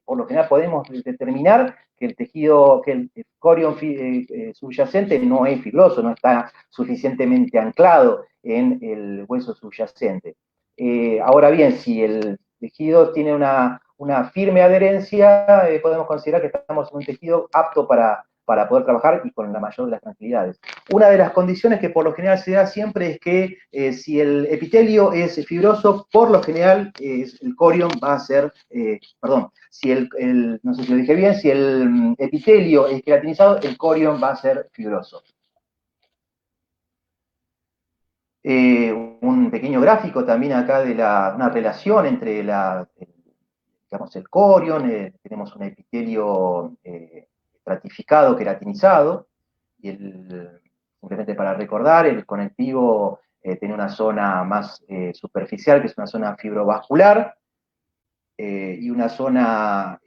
por lo general podemos determinar que el tejido, que el corion subyacente no es fibroso, no está suficientemente anclado en el hueso subyacente. Ahora bien, si el tejido tiene una firme adherencia, podemos considerar que estamos en un tejido apto para poder trabajar y con la mayor de las tranquilidades. Una de las condiciones que por lo general se da siempre es que si el epitelio es fibroso, por lo general el corion va a ser, si no sé si lo dije bien, si el epitelio es queratinizado, el corion va a ser fibroso. Un pequeño gráfico también acá de una relación entre el corion, tenemos un epitelio estratificado, queratinizado, y simplemente para recordar, el conectivo tiene una zona más superficial, que es una zona fibrovascular, y una zona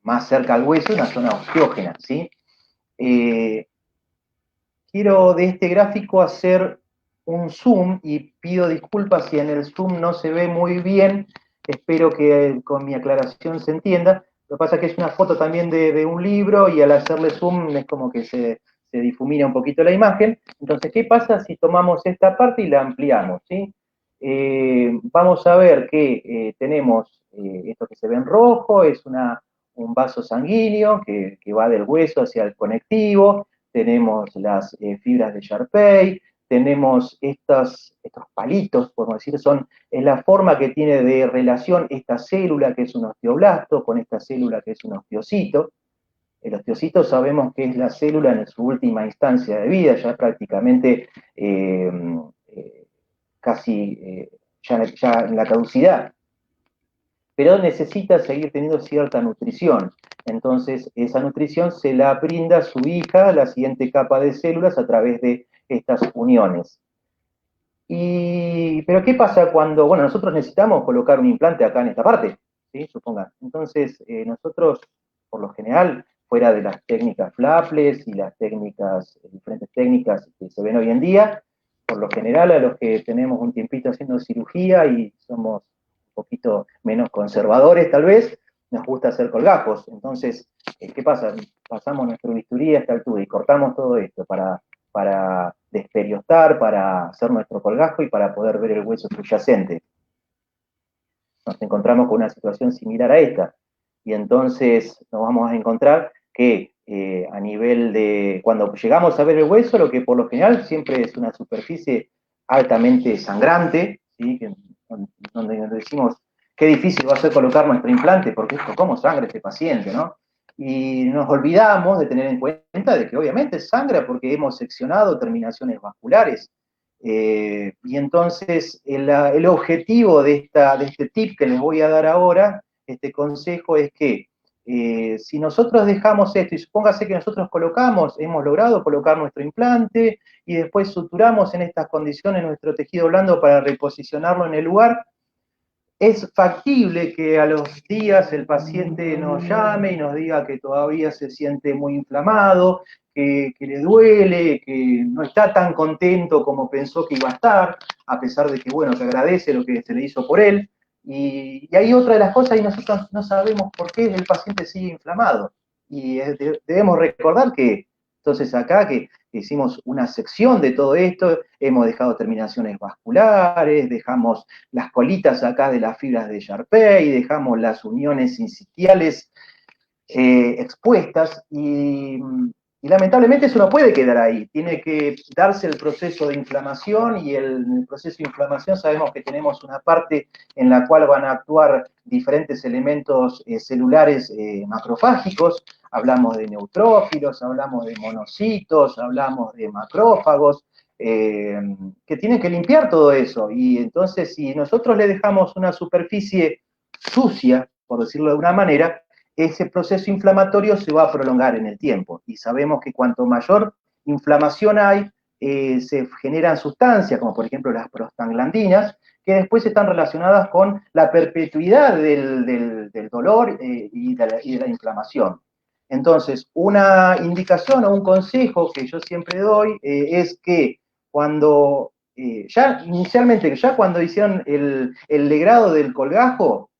más cerca al hueso, una zona osteógena, ¿sí? Quiero de este gráfico hacer un zoom y pido disculpas si en el zoom no se ve muy bien, espero que con mi aclaración se entienda. Lo que pasa es que es una foto también de un libro y al hacerle zoom es como que se difumina un poquito la imagen. Entonces, ¿qué pasa si tomamos esta parte y la ampliamos? ¿Sí? Vamos a ver que tenemos esto que se ve en rojo, es un vaso sanguíneo que va del hueso hacia el conectivo, tenemos las fibras de Sharpey, tenemos estos palitos, podemos decir, es la forma que tiene de relación esta célula que es un osteoblasto con esta célula que es un osteocito. El osteocito sabemos que es la célula en su última instancia de vida, ya prácticamente casi ya en la caducidad, pero necesita seguir teniendo cierta nutrición. Entonces, esa nutrición se la brinda a su hija, la siguiente capa de células, a través de estas uniones. Pero ¿qué pasa cuando, bueno, nosotros necesitamos colocar un implante acá en esta parte, ¿sí? Supongan. Entonces, nosotros, por lo general, fuera de las técnicas flapless y las diferentes técnicas que se ven hoy en día. Por lo general, a los que tenemos un tiempito haciendo cirugía y somos un poquito menos conservadores tal vez, nos gusta hacer colgajos. Entonces, ¿qué pasa? Pasamos nuestro bisturí a esta altura y cortamos todo esto para desperiostar, para hacer nuestro colgajo y para poder ver el hueso subyacente. Nos encontramos con una situación similar a esta. Y entonces nos vamos a encontrar que a nivel de, cuando llegamos a ver el hueso, lo que por lo general siempre es una superficie altamente sangrante, ¿sí? Donde decimos, qué difícil va a ser colocar nuestro implante, porque esto, ¿cómo sangra este paciente, no? Y nos olvidamos de tener en cuenta de que obviamente sangra porque hemos seccionado terminaciones vasculares. Y entonces el objetivo de este tip que les voy a dar ahora, este consejo, es que si nosotros dejamos esto, y supóngase que nosotros hemos logrado colocar nuestro implante y después suturamos en estas condiciones nuestro tejido blando para reposicionarlo en el lugar, es factible que a los días el paciente nos llame y nos diga que todavía se siente muy inflamado, que le duele, que no está tan contento como pensó que iba a estar, a pesar de que, bueno, que agradece lo que se le hizo por él. Y hay otra de las cosas, y nosotros no sabemos por qué el paciente sigue inflamado. Y debemos recordar que, entonces acá, que hicimos una sección de todo esto, hemos dejado terminaciones vasculares, dejamos las colitas acá de las fibras de Charpey, dejamos las uniones sincitiales expuestas y lamentablemente eso no puede quedar ahí, tiene que darse el proceso de inflamación y el proceso de inflamación sabemos que tenemos una parte en la cual van a actuar diferentes elementos celulares macrofágicos, hablamos de neutrófilos, hablamos de monocitos, hablamos de macrófagos, que tienen que limpiar todo eso. Y entonces, si nosotros le dejamos una superficie sucia, por decirlo de una manera, ese proceso inflamatorio se va a prolongar en el tiempo. Y sabemos que cuanto mayor inflamación hay, se generan sustancias, como por ejemplo las prostaglandinas, que después están relacionadas con la perpetuidad del dolor y de la inflamación. Entonces, una indicación o un consejo que yo siempre doy es que cuando, ya inicialmente, ya cuando hicieron el legrado del colgajo,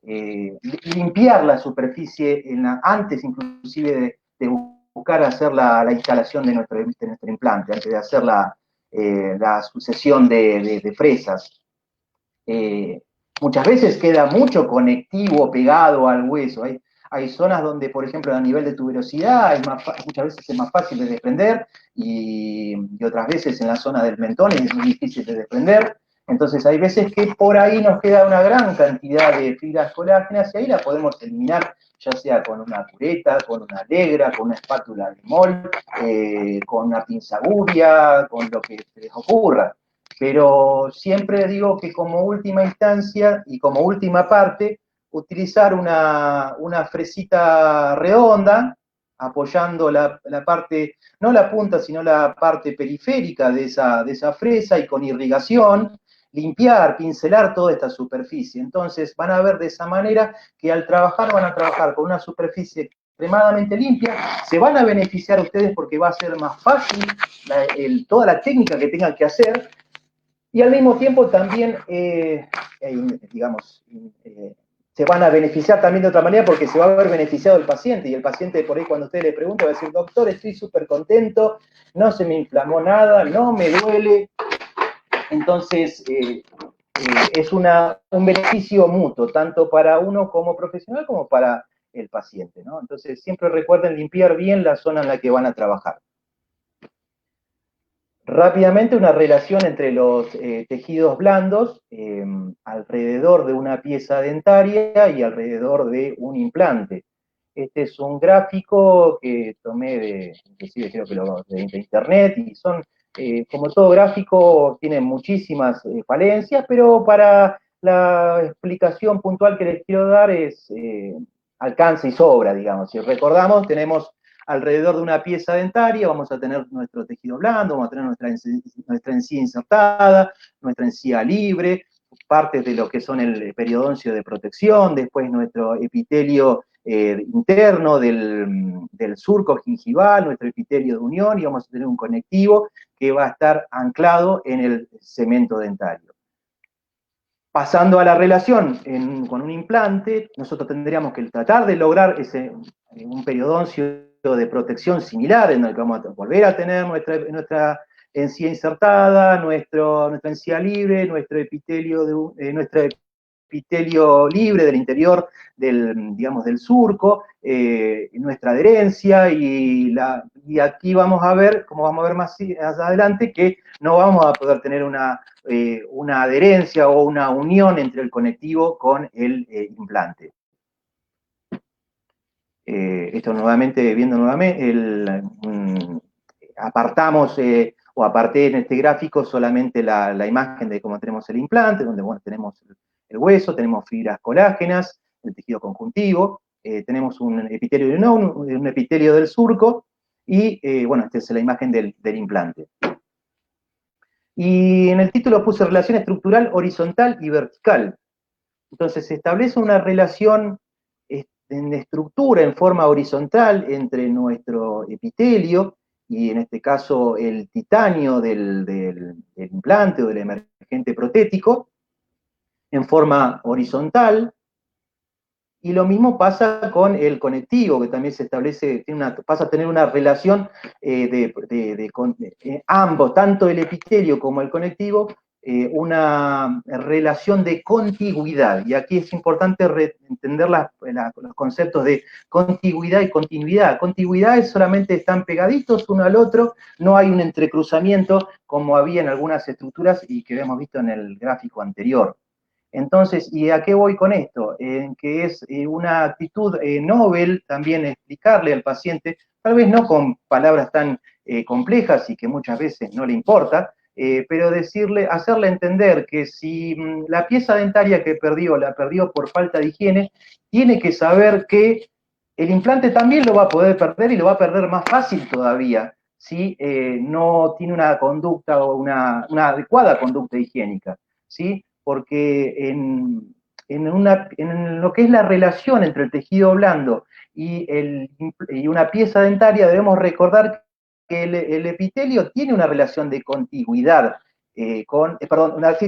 limpiar la superficie antes inclusive de buscar hacer la instalación de nuestro implante, antes de hacer la sucesión de fresas. Muchas veces queda mucho conectivo pegado al hueso. Hay zonas donde, por ejemplo, a nivel de tuberosidad muchas veces es más fácil de desprender y otras veces en la zona del mentón es muy difícil de desprender. Entonces hay veces que por ahí nos queda una gran cantidad de fibras colágenas y ahí la podemos eliminar ya sea con una cureta, con una alegra, con una espátula de mol, con una pinza guria, con lo que se les ocurra. Pero siempre digo que como última instancia y como última parte, utilizar una fresita redonda, apoyando la parte, no la punta, sino la parte periférica de esa fresa y con irrigación, limpiar, pincelar toda esta superficie. Entonces van a ver de esa manera que al trabajar van a trabajar con una superficie extremadamente limpia, se van a beneficiar ustedes porque va a ser más fácil toda la técnica que tengan que hacer y al mismo tiempo también, digamos, se van a beneficiar también de otra manera porque se va a ver beneficiado el paciente y el paciente por ahí cuando usted le pregunta va a decir, doctor, estoy súper contento, no se me inflamó nada, no me duele. Entonces, es un beneficio mutuo, tanto para uno como profesional como para el paciente, ¿no? Entonces, siempre recuerden limpiar bien la zona en la que van a trabajar. Rápidamente, una relación entre los tejidos blandos alrededor de una pieza dentaria y alrededor de un implante. Este es un gráfico que tomé inclusive creo que de internet, y son, como todo gráfico, tiene muchísimas falencias, pero para la explicación puntual que les quiero dar alcanza y sobra, digamos. Si recordamos, tenemos alrededor de una pieza dentaria, vamos a tener nuestro tejido blando, vamos a tener nuestra encía insertada, nuestra encía libre, partes de lo que son el periodoncio de protección, después nuestro epitelio interno del surco gingival, nuestro epitelio de unión, y vamos a tener un conectivo que va a estar anclado en el cemento dentario. Pasando a la relación con un implante, nosotros tendríamos que tratar de lograr un periodoncio de protección similar, en el que vamos a volver a tener nuestra encía insertada, nuestra encía libre, nuestro epitelio libre del interior digamos, del surco, nuestra adherencia, y aquí vamos a ver, como vamos a ver más adelante, que no vamos a poder tener una adherencia o una unión entre el conectivo con el implante. Esto nuevamente, viendo nuevamente, apartamos o aparté en este gráfico solamente la imagen de cómo tenemos el implante, donde bueno, tenemos el hueso, tenemos fibras colágenas, el tejido conjuntivo, tenemos un epitelio de un epitelio del surco, y bueno, esta es la imagen del implante. Y en el título puse relación estructural horizontal y vertical. Entonces se establece una relación en estructura en forma horizontal entre nuestro epitelio, y en este caso el titanio del implante o del emergente protético, en forma horizontal. Y lo mismo pasa con el conectivo, que también se establece, pasa a tener una relación ambos, tanto el epitelio como el conectivo, una relación de contigüidad. Y aquí es importante entender los conceptos de contigüidad y continuidad. Contigüidad es solamente están pegaditos uno al otro, no hay un entrecruzamiento como había en algunas estructuras y que hemos visto en el gráfico anterior. Entonces, ¿y a qué voy con esto? Que es una actitud novel también explicarle al paciente, tal vez no con palabras tan complejas y que muchas veces no le importa, pero hacerle entender que si la pieza dentaria que perdió, la perdió por falta de higiene, tiene que saber que el implante también lo va a poder perder, y lo va a perder más fácil todavía si no tiene una conducta o una adecuada conducta higiénica, ¿sí? Porque en lo que es la relación entre el tejido blando y una pieza dentaria, debemos recordar que el epitelio tiene una relación de contigüidad, sí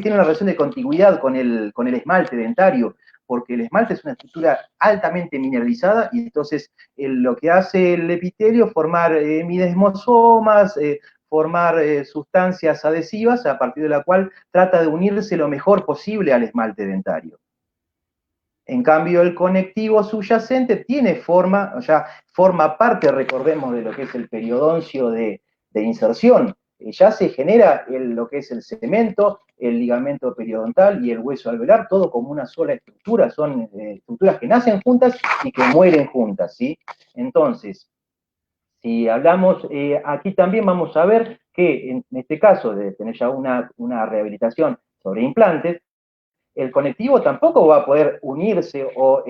tiene una relación de contigüidad con el esmalte dentario, porque el esmalte es una estructura altamente mineralizada, y entonces lo que hace el epitelio es formar midesmosomas, formar sustancias adhesivas, a partir de la cual trata de unirse lo mejor posible al esmalte dentario. En cambio, el conectivo subyacente tiene forma, o sea, forma parte, recordemos, de lo que es el periodoncio de inserción. Ya se genera lo que es el cemento, el ligamento periodontal y el hueso alveolar, todo como una sola estructura. Son estructuras que nacen juntas y que mueren juntas, ¿sí? Entonces, si hablamos, aquí también vamos a ver que en este caso de tener ya una rehabilitación sobre implantes, el conectivo tampoco va a poder unirse o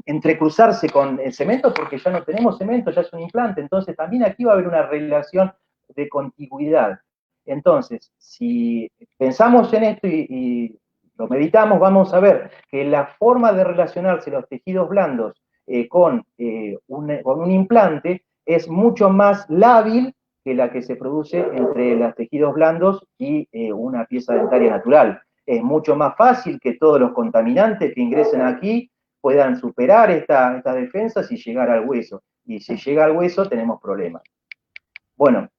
entrecruzarse con el cemento, porque ya no tenemos cemento, ya es un implante. Entonces también aquí va a haber una relación de contigüidad. Entonces, si pensamos en esto y lo meditamos, vamos a ver que la forma de relacionarse los tejidos blandos con un implante es mucho más lábil que la que se produce entre los tejidos blandos y una pieza dentaria natural. Es mucho más fácil que todos los contaminantes que ingresen aquí puedan superar estas defensas y llegar al hueso. Y si llega al hueso, tenemos problemas. Bueno,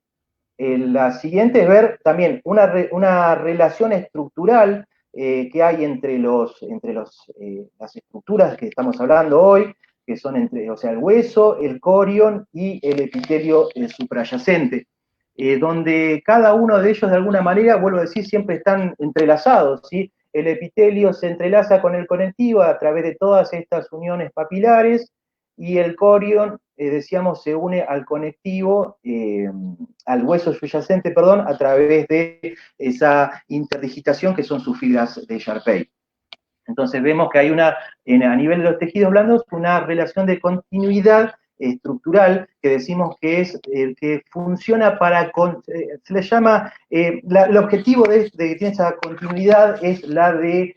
la siguiente es ver también una relación estructural que hay entre las estructuras que estamos hablando hoy, que son o sea, el hueso, el corion y el epitelio suprayacente, donde cada uno de ellos, de alguna manera, vuelvo a decir, siempre están entrelazados, ¿sí? El epitelio se entrelaza con el conectivo a través de todas estas uniones papilares, y el corion, decíamos, se une al conectivo, al hueso subyacente, perdón, a través de esa interdigitación que son sus fibras de Sharpey. Entonces vemos que hay a nivel de los tejidos blandos, una relación de continuidad estructural que decimos que es el que funciona se le llama, el objetivo de que tiene esa continuidad es la de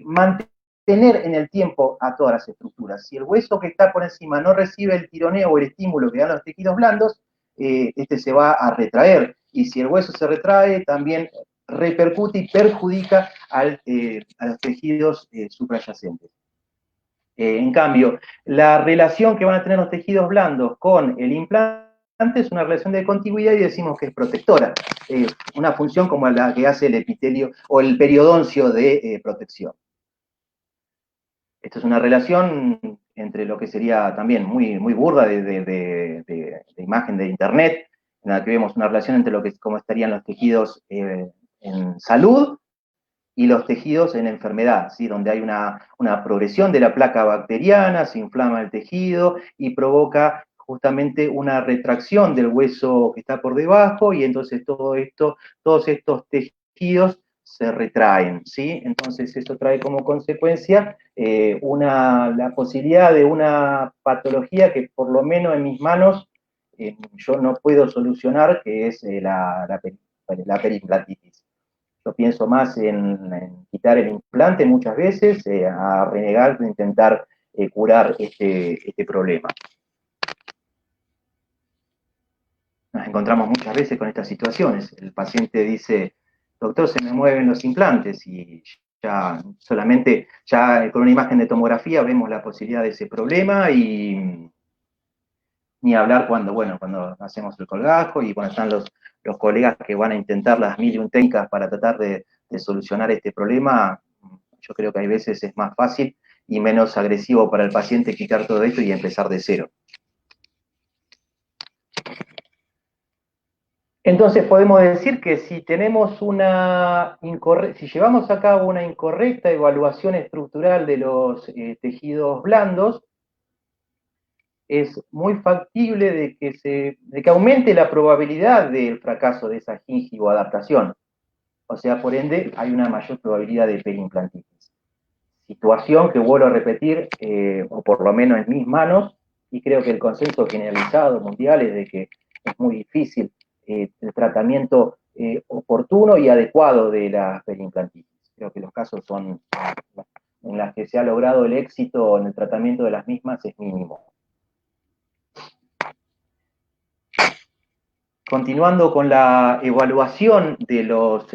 mantener sostener en el tiempo a todas las estructuras. Si el hueso que está por encima no recibe el tironeo o el estímulo que dan los tejidos blandos, este se va a retraer. Y si el hueso se retrae, también repercute y perjudica a los tejidos suprayacentes. En cambio, la relación que van a tener los tejidos blandos con el implante es una relación de contigüidad y decimos que es protectora, una función como la que hace el epitelio o el periodoncio de protección. Esto es una relación entre lo que sería también muy burda de imagen de internet, en la que vemos una relación entre cómo estarían los tejidos en salud y los tejidos en enfermedad, ¿sí? Donde hay una progresión de la placa bacteriana, se inflama el tejido y provoca justamente una retracción del hueso que está por debajo, y entonces todos estos tejidos se retraen, ¿sí? Entonces eso trae como consecuencia la posibilidad de una patología que por lo menos en mis manos yo no puedo solucionar, que es la periimplantitis. Yo pienso más en quitar el implante muchas veces, a renegar, de intentar curar este problema. Nos encontramos muchas veces con estas situaciones. El paciente dice, doctor, se me mueven los implantes, y ya solamente con una imagen de tomografía vemos la posibilidad de ese problema, y ni hablar cuando hacemos el colgajo y cuando están los colegas que van a intentar las mil y un técnicas para tratar de solucionar este problema. Yo creo que hay veces es más fácil y menos agresivo para el paciente quitar todo esto y empezar de cero. Entonces podemos decir que si llevamos a cabo una incorrecta evaluación estructural de los tejidos blandos, es muy factible de que aumente la probabilidad del fracaso de esa gingivoadaptación. O sea, por ende, hay una mayor probabilidad de periimplantitis. Situación que vuelvo a repetir, o por lo menos en mis manos, y creo que el consenso generalizado mundial es de que es muy difícil el tratamiento oportuno y adecuado de la periimplantitis. Creo que los casos en los que se ha logrado el éxito en el tratamiento de las mismas es mínimo. Continuando con la evaluación de los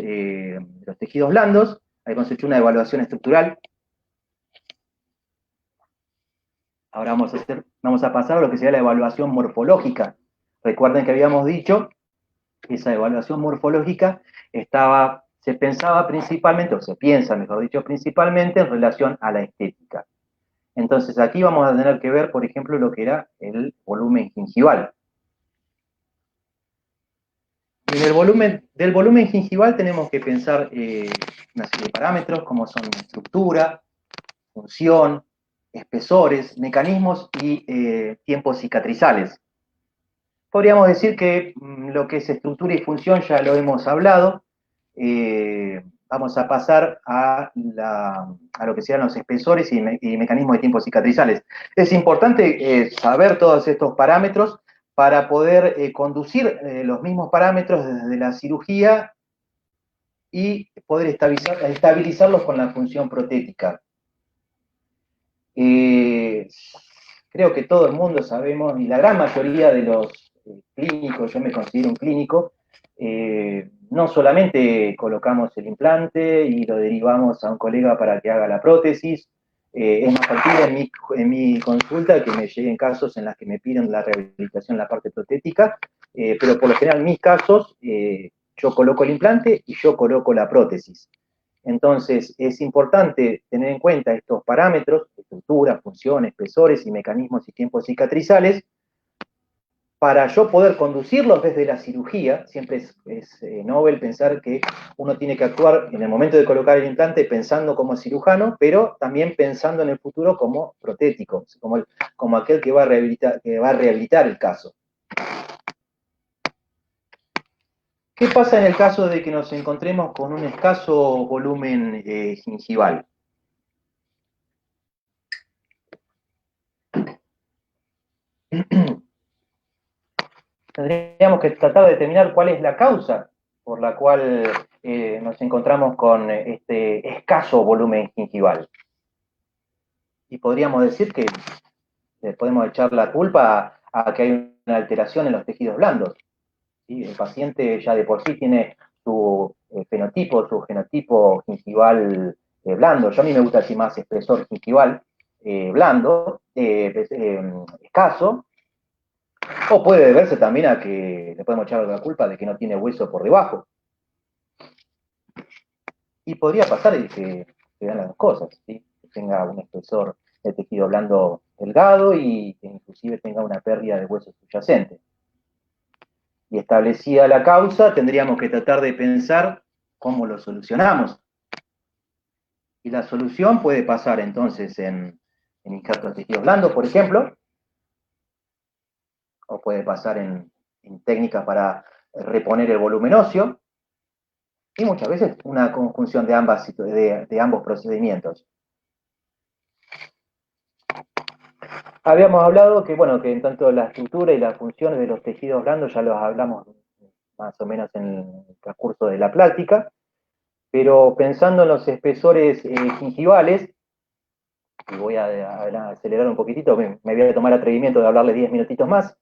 tejidos blandos, habíamos hecho una evaluación estructural. Ahora vamos a pasar a lo que sería la evaluación morfológica. Recuerden que habíamos dicho que esa evaluación morfológica se pensaba principalmente, o se piensa, mejor dicho, principalmente en relación a la estética. Entonces aquí vamos a tener que ver, por ejemplo, lo que era el volumen gingival. Del volumen gingival tenemos que pensar una serie de parámetros como son estructura, función, espesores, mecanismos y tiempos cicatrizales. Podríamos decir que lo que es estructura y función ya lo hemos hablado. Vamos a pasar a lo que sean los espesores y mecanismos de tiempos cicatrizales. Es importante saber todos estos parámetros para poder conducir los mismos parámetros desde la cirugía y poder estabilizarlos con la función protética. Creo que todo el mundo sabemos, y la gran mayoría de los clínicos, yo me considero un clínico, no solamente colocamos el implante y lo derivamos a un colega para que haga la prótesis. Es más factible en mi consulta que me lleguen casos en los que me piden la rehabilitación en la parte protética, pero por lo general en mis casos yo coloco el implante y yo coloco la prótesis. Entonces es importante tener en cuenta estos parámetros, estructura, función, espesores y mecanismos y tiempos cicatrizales, para yo poder conducirlos desde la cirugía. Siempre es novel pensar que uno tiene que actuar en el momento de colocar el implante pensando como cirujano, pero también pensando en el futuro como protético, como aquel que va a rehabilitar el caso. ¿Qué pasa en el caso de que nos encontremos con un escaso volumen gingival? Tendríamos que tratar de determinar cuál es la causa por la cual nos encontramos con este escaso volumen gingival. Y podríamos decir que le podemos echar la culpa a que hay una alteración en los tejidos blandos. ¿Sí? El paciente ya de por sí tiene su fenotipo, su genotipo gingival blando. Yo a mí me gusta decir más espesor gingival blando, escaso, o puede deberse también a que le podemos echar la culpa de que no tiene hueso por debajo. Y podría pasar que vean las dos cosas, ¿sí? Que tenga un espesor de tejido blando delgado y que inclusive tenga una pérdida de hueso subyacente. Y establecida la causa, tendríamos que tratar de pensar cómo lo solucionamos. Y la solución puede pasar entonces en injertos de tejidos blandos, por ejemplo, o puede pasar en técnicas para reponer el volumen óseo, y muchas veces una conjunción de ambos procedimientos. Habíamos hablado que, bueno, que en tanto la estructura y las funciones de los tejidos blandos ya los hablamos más o menos en el transcurso de la práctica, pero pensando en los espesores gingivales, y voy a acelerar un poquitito, me voy a tomar atrevimiento de hablarles 10 minutitos más.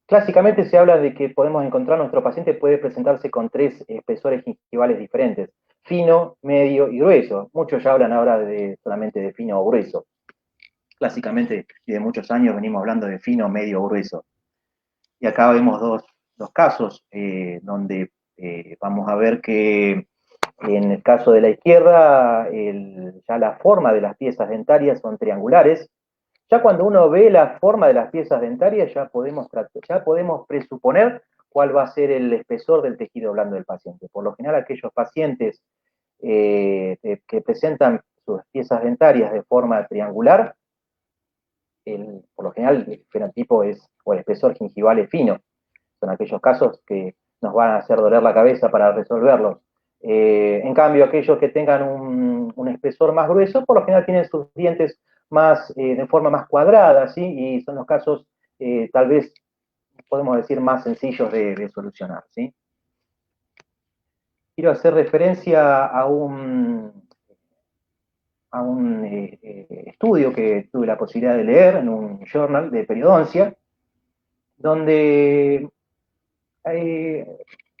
Clásicamente se habla de que podemos encontrar, nuestro paciente puede presentarse con 3 espesores gingivales diferentes: fino, medio y grueso. Muchos ya hablan ahora solamente de fino o grueso. Clásicamente, y de muchos años venimos hablando de fino, medio o grueso. Y acá vemos dos casos donde vamos a ver que en el caso de la izquierda, ya la forma de las piezas dentarias son triangulares. Ya cuando uno ve la forma de las piezas dentarias, ya podemos presuponer cuál va a ser el espesor del tejido blando del paciente. Por lo general, aquellos pacientes que presentan sus piezas dentarias de forma triangular, por lo general el fenotipo o el espesor gingival es fino. Son aquellos casos que nos van a hacer doler la cabeza para resolverlos. En cambio, aquellos que tengan un espesor más grueso, por lo general tienen sus dientes de forma más cuadrada, ¿sí? Y son los casos, tal vez, podemos decir, más sencillos de solucionar, ¿sí? Quiero hacer referencia a un estudio que tuve la posibilidad de leer en un journal de periodoncia, donde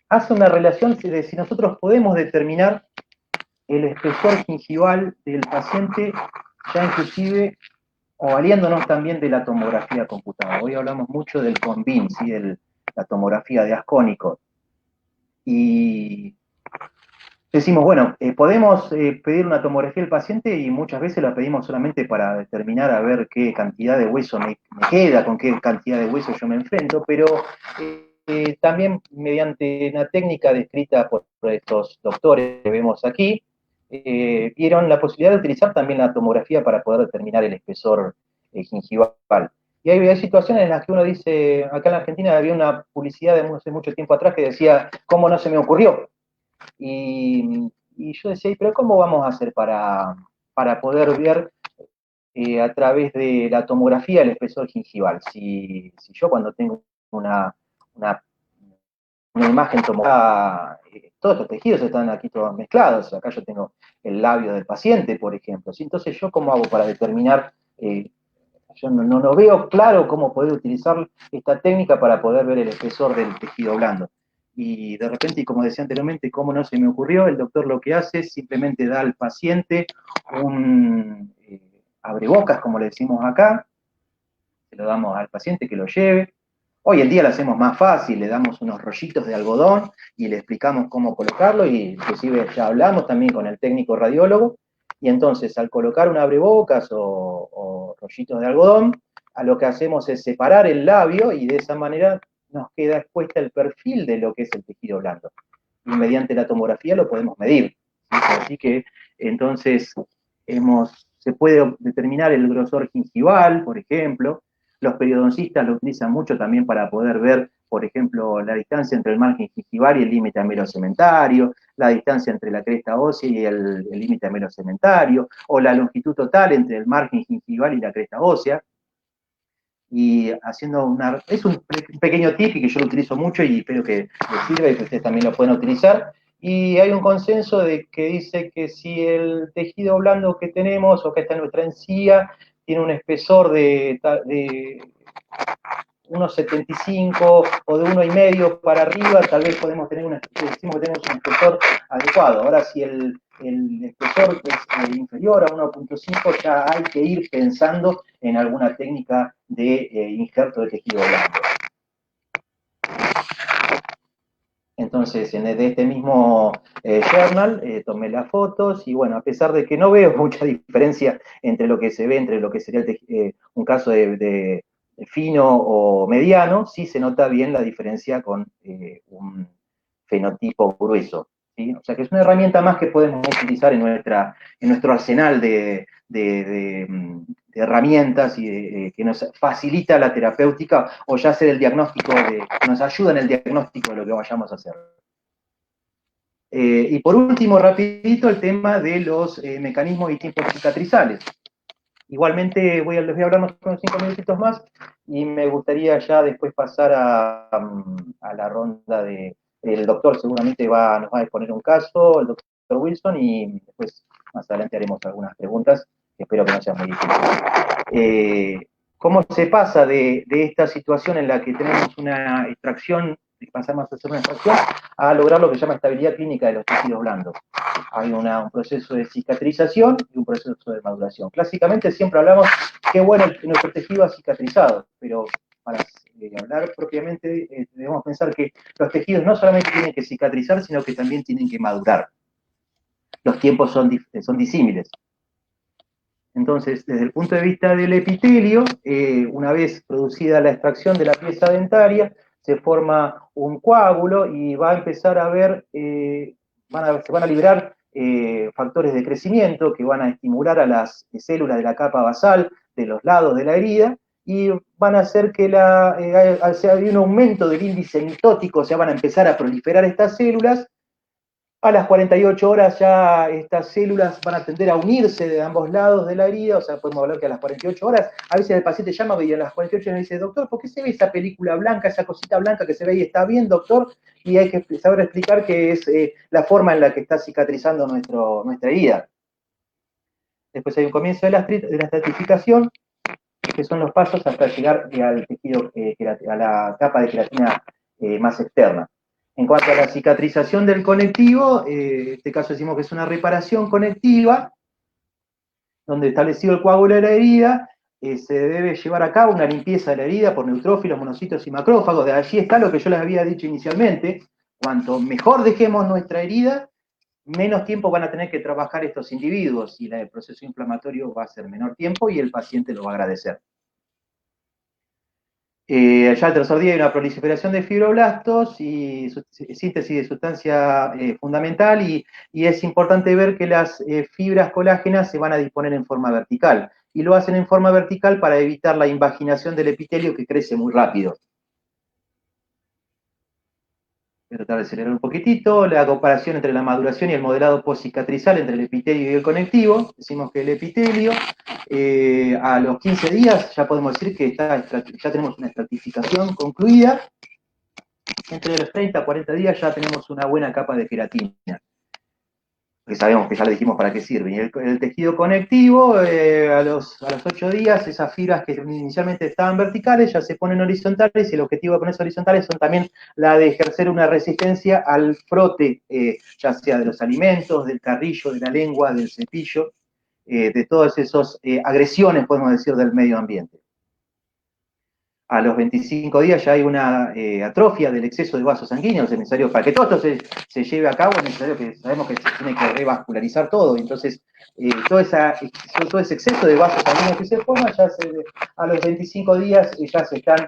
hace una relación de si nosotros podemos determinar el espesor gingival del paciente, ya inclusive, o valiéndonos también de la tomografía computada. Hoy hablamos mucho del CONBIN, ¿sí? La tomografía de ascónico. Y decimos, bueno, podemos pedir una tomografía del paciente y muchas veces la pedimos solamente para determinar a ver qué cantidad de hueso me queda, con qué cantidad de hueso yo me enfrento, pero también mediante una técnica descrita por estos doctores que vemos aquí, vieron la posibilidad de utilizar también la tomografía para poder determinar el espesor gingival. Y hay situaciones en las que uno dice, acá en la Argentina había una publicidad de hace mucho tiempo atrás que decía, ¿cómo no se me ocurrió? Y yo decía, pero ¿cómo vamos a hacer para poder ver a través de la tomografía el espesor gingival? Si yo cuando tengo una imagen tomografía, todos los tejidos están aquí todos mezclados. Acá yo tengo el labio del paciente, por ejemplo. ¿Sí? Entonces, ¿yo cómo hago para determinar? Yo no veo claro cómo poder utilizar esta técnica para poder ver el espesor del tejido blando. Y de repente, y como decía anteriormente, ¿cómo no se me ocurrió? El doctor lo que hace es simplemente da al paciente un abrebocas, como le decimos acá, se lo damos al paciente que lo lleve. Hoy en día lo hacemos más fácil, le damos unos rollitos de algodón y le explicamos cómo colocarlo, y inclusive ya hablamos también con el técnico radiólogo, y entonces al colocar un abrebocas o rollitos de algodón, a lo que hacemos es separar el labio y de esa manera nos queda expuesta el perfil de lo que es el tejido blando. Y mediante la tomografía lo podemos medir. ¿Sí? Así que entonces se puede determinar el grosor gingival, por ejemplo. Los periodoncistas lo utilizan mucho también para poder ver, por ejemplo, la distancia entre el margen gingival y el límite amelocementario, la distancia entre la cresta ósea y el límite amelocementario, o la longitud total entre el margen gingival y la cresta ósea. Y es un pequeño tip que yo lo utilizo mucho y espero que les sirva y que ustedes también lo puedan utilizar. y hay un consenso de que dice que si el tejido blando que tenemos o que está en nuestra encía tiene un espesor de unos 75 o de 1,5 para arriba, tal vez podemos tener decimos que tenemos un espesor adecuado. Ahora, si el espesor es inferior a 1,5, ya hay que ir pensando en alguna técnica de injerto de tejido blando. Entonces, de este mismo journal, tomé las fotos y bueno, a pesar de que no veo mucha diferencia entre lo que se ve, entre lo que sería un caso de fino o mediano, sí se nota bien la diferencia con un fenotipo grueso, ¿sí? O sea que es una herramienta más que podemos utilizar en nuestro arsenal de herramientas y que nos facilita la terapéutica o ya hacer el diagnóstico, que nos ayuda en el diagnóstico de lo que vayamos a hacer. Y por último, rapidito, el tema de los mecanismos y tiempos cicatrizales. Igualmente les voy a hablar unos 5 minutitos más y me gustaría ya después pasar a la ronda el doctor seguramente nos va a exponer un caso, el doctor Wilson, y después más adelante haremos algunas preguntas que espero que no sean muy difíciles. ¿Cómo se pasa de esta situación en la que tenemos una extracción, pasamos a hacer una extracción, a lograr lo que se llama estabilidad clínica de los tejidos blandos? Hay un proceso de cicatrización y un proceso de maduración. Clásicamente siempre hablamos que bueno que nuestro tejido ha cicatrizado, pero para hablar propiamente debemos pensar que los tejidos no solamente tienen que cicatrizar, sino que también tienen que madurar. Los tiempos son disímiles. Entonces, desde el punto de vista del epitelio, una vez producida la extracción de la pieza dentaria, se forma un coágulo y va a empezar a ver, se van a liberar factores de crecimiento que van a estimular a las células de la capa basal de los lados de la herida y van a hacer que hay un aumento del índice mitótico, o sea, van a empezar a proliferar estas células. A las 48 horas ya estas células van a tender a unirse de ambos lados de la herida, o sea, podemos hablar que a las 48 horas, a veces el paciente llama y a las 48 horas dice, doctor, ¿por qué se ve esa película blanca, esa cosita blanca que se ve ahí? ¿Está bien, doctor? Y hay que saber explicar que es la forma en la que está cicatrizando nuestra herida. Después hay un comienzo de la estratificación, que son los pasos hasta llegar al tejido, a la capa de queratina más externa. En cuanto a la cicatrización del conectivo, en este caso decimos que es una reparación conectiva, donde establecido el coágulo de la herida, se debe llevar a cabo una limpieza de la herida por neutrófilos, monocitos y macrófagos. De allí está lo que yo les había dicho inicialmente: cuanto mejor dejemos nuestra herida, menos tiempo van a tener que trabajar estos individuos y el proceso inflamatorio va a ser menor tiempo y el paciente lo va a agradecer. Ya el tercer día hay una proliferación de fibroblastos y síntesis de sustancia fundamental y es importante ver que las fibras colágenas se van a disponer en forma vertical y lo hacen en forma vertical para evitar la invaginación del epitelio que crece muy rápido. Voy a tratar de acelerar un poquitito. La comparación entre la maduración y el modelado postcicatrizal entre el epitelio y el conectivo. Decimos que el epitelio a los 15 días ya podemos decir que ya tenemos una estratificación concluida. Entre los 30 a 40 días ya tenemos una buena capa de queratina, que sabemos que ya le dijimos para qué sirve. Y el tejido conectivo, a los 8 días, esas fibras que inicialmente estaban verticales ya se ponen horizontales, y el objetivo de ponerse horizontales son también la de ejercer una resistencia al frote, ya sea de los alimentos, del carrillo, de la lengua, del cepillo, de todas esas agresiones, podemos decir, del medio ambiente. A los 25 días ya hay una atrofia del exceso de vasos sanguíneos. Es necesario, para que todo esto se lleve a cabo, es necesario que sabemos que se tiene que revascularizar todo. Entonces, todo ese exceso de vasos sanguíneos que se forma, a los 25 días ya se están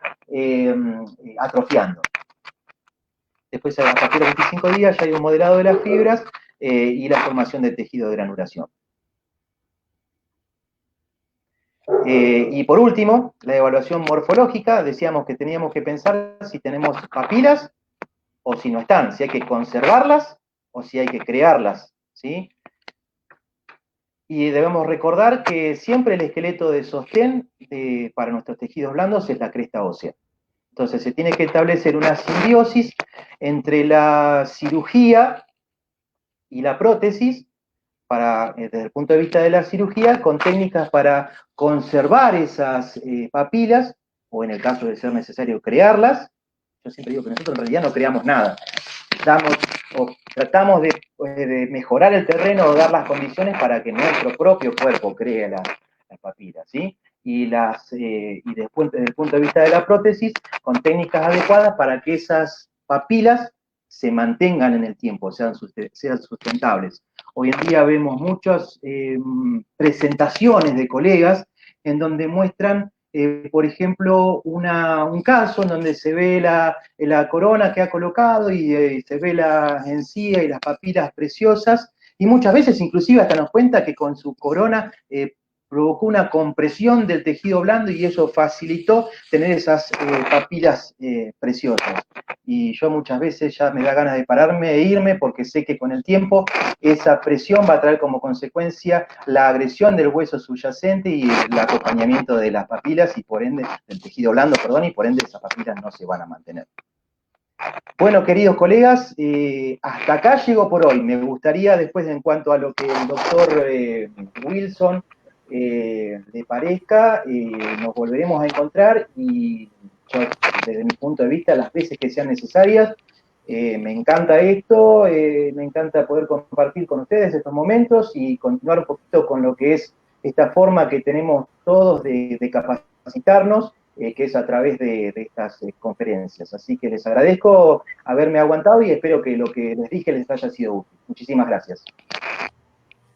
atrofiando. Después, a partir de los 25 días ya hay un modelado de las fibras y la formación de tejido de granulación. Y por último, la evaluación morfológica. Decíamos que teníamos que pensar si tenemos papilas o si no están, si hay que conservarlas o si hay que crearlas, ¿sí? Y debemos recordar que siempre el esqueleto de sostén para nuestros tejidos blandos es la cresta ósea. Entonces se tiene que establecer una simbiosis entre la cirugía y la prótesis, desde el punto de vista de la cirugía, con técnicas para conservar esas papilas, o en el caso de ser necesario crearlas. Yo siempre digo que nosotros en realidad no creamos nada. Tratamos de mejorar el terreno o dar las condiciones para que nuestro propio cuerpo cree las papilas, ¿sí? Y después, desde el punto de vista de la prótesis, con técnicas adecuadas para que esas papilas se mantengan en el tiempo, sean sustentables. Hoy en día vemos muchas presentaciones de colegas en donde muestran, por ejemplo, un caso en donde se ve la corona que ha colocado y se ve la encía y las papilas preciosas, y muchas veces inclusive hasta nos cuenta que con su corona provocó una compresión del tejido blando y eso facilitó tener esas papilas preciosas. Y yo muchas veces ya me da ganas de pararme e irme porque sé que con el tiempo esa presión va a traer como consecuencia la agresión del hueso subyacente y el acompañamiento de las papilas y por ende, del tejido blando, perdón, y por ende esas papilas no se van a mantener. Bueno, queridos colegas, hasta acá llego por hoy. Me gustaría después, en cuanto a lo que el doctor Wilson le parezca, nos volveremos a encontrar y yo, desde mi punto de vista, las veces que sean necesarias. Me encanta esto, me encanta poder compartir con ustedes estos momentos y continuar un poquito con lo que es esta forma que tenemos todos de capacitarnos, que es a través de estas conferencias. Así que les agradezco haberme aguantado y espero que lo que les dije les haya sido útil. Muchísimas gracias.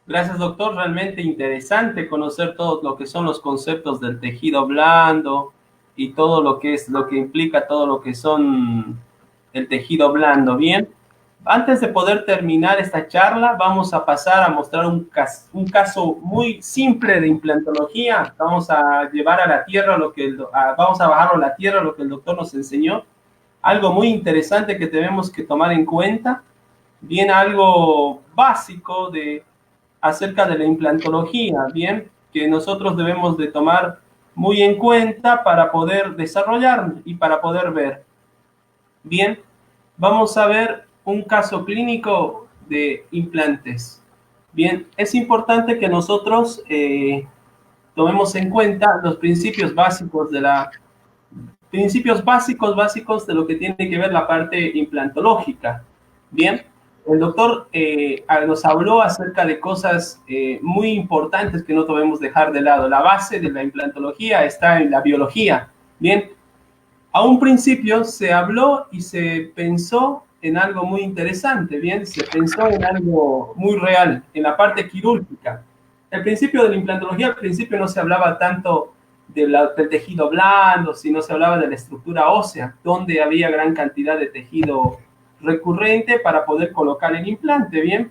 Gracias, doctor. Realmente interesante conocer todo lo que son los conceptos del tejido blando y todo lo que es, lo que implica todo lo que son el tejido blando. Bien, antes de poder terminar esta charla, vamos a pasar a mostrar un caso muy simple de implantología. Vamos a llevar a la tierra vamos a bajarlo a la tierra lo que el doctor nos enseñó. Algo muy interesante que tenemos que tomar en cuenta. Bien, algo básico acerca de la implantología, bien, que nosotros debemos de tomar muy en cuenta para poder desarrollar y para poder ver. Bien, vamos a ver un caso clínico de implantes. Bien, es importante que nosotros tomemos en cuenta los principios básicos básicos de lo que tiene que ver la parte implantológica. Bien, el doctor nos habló acerca de cosas muy importantes que no debemos dejar de lado. La base de la implantología está en la biología. Bien, a un principio se habló y se pensó en algo muy interesante, bien, se pensó en algo muy real, en la parte quirúrgica. El principio de la implantología, al principio no se hablaba tanto del tejido blando, sino se hablaba de la estructura ósea, donde había gran cantidad de tejido recurrente para poder colocar el implante, bien.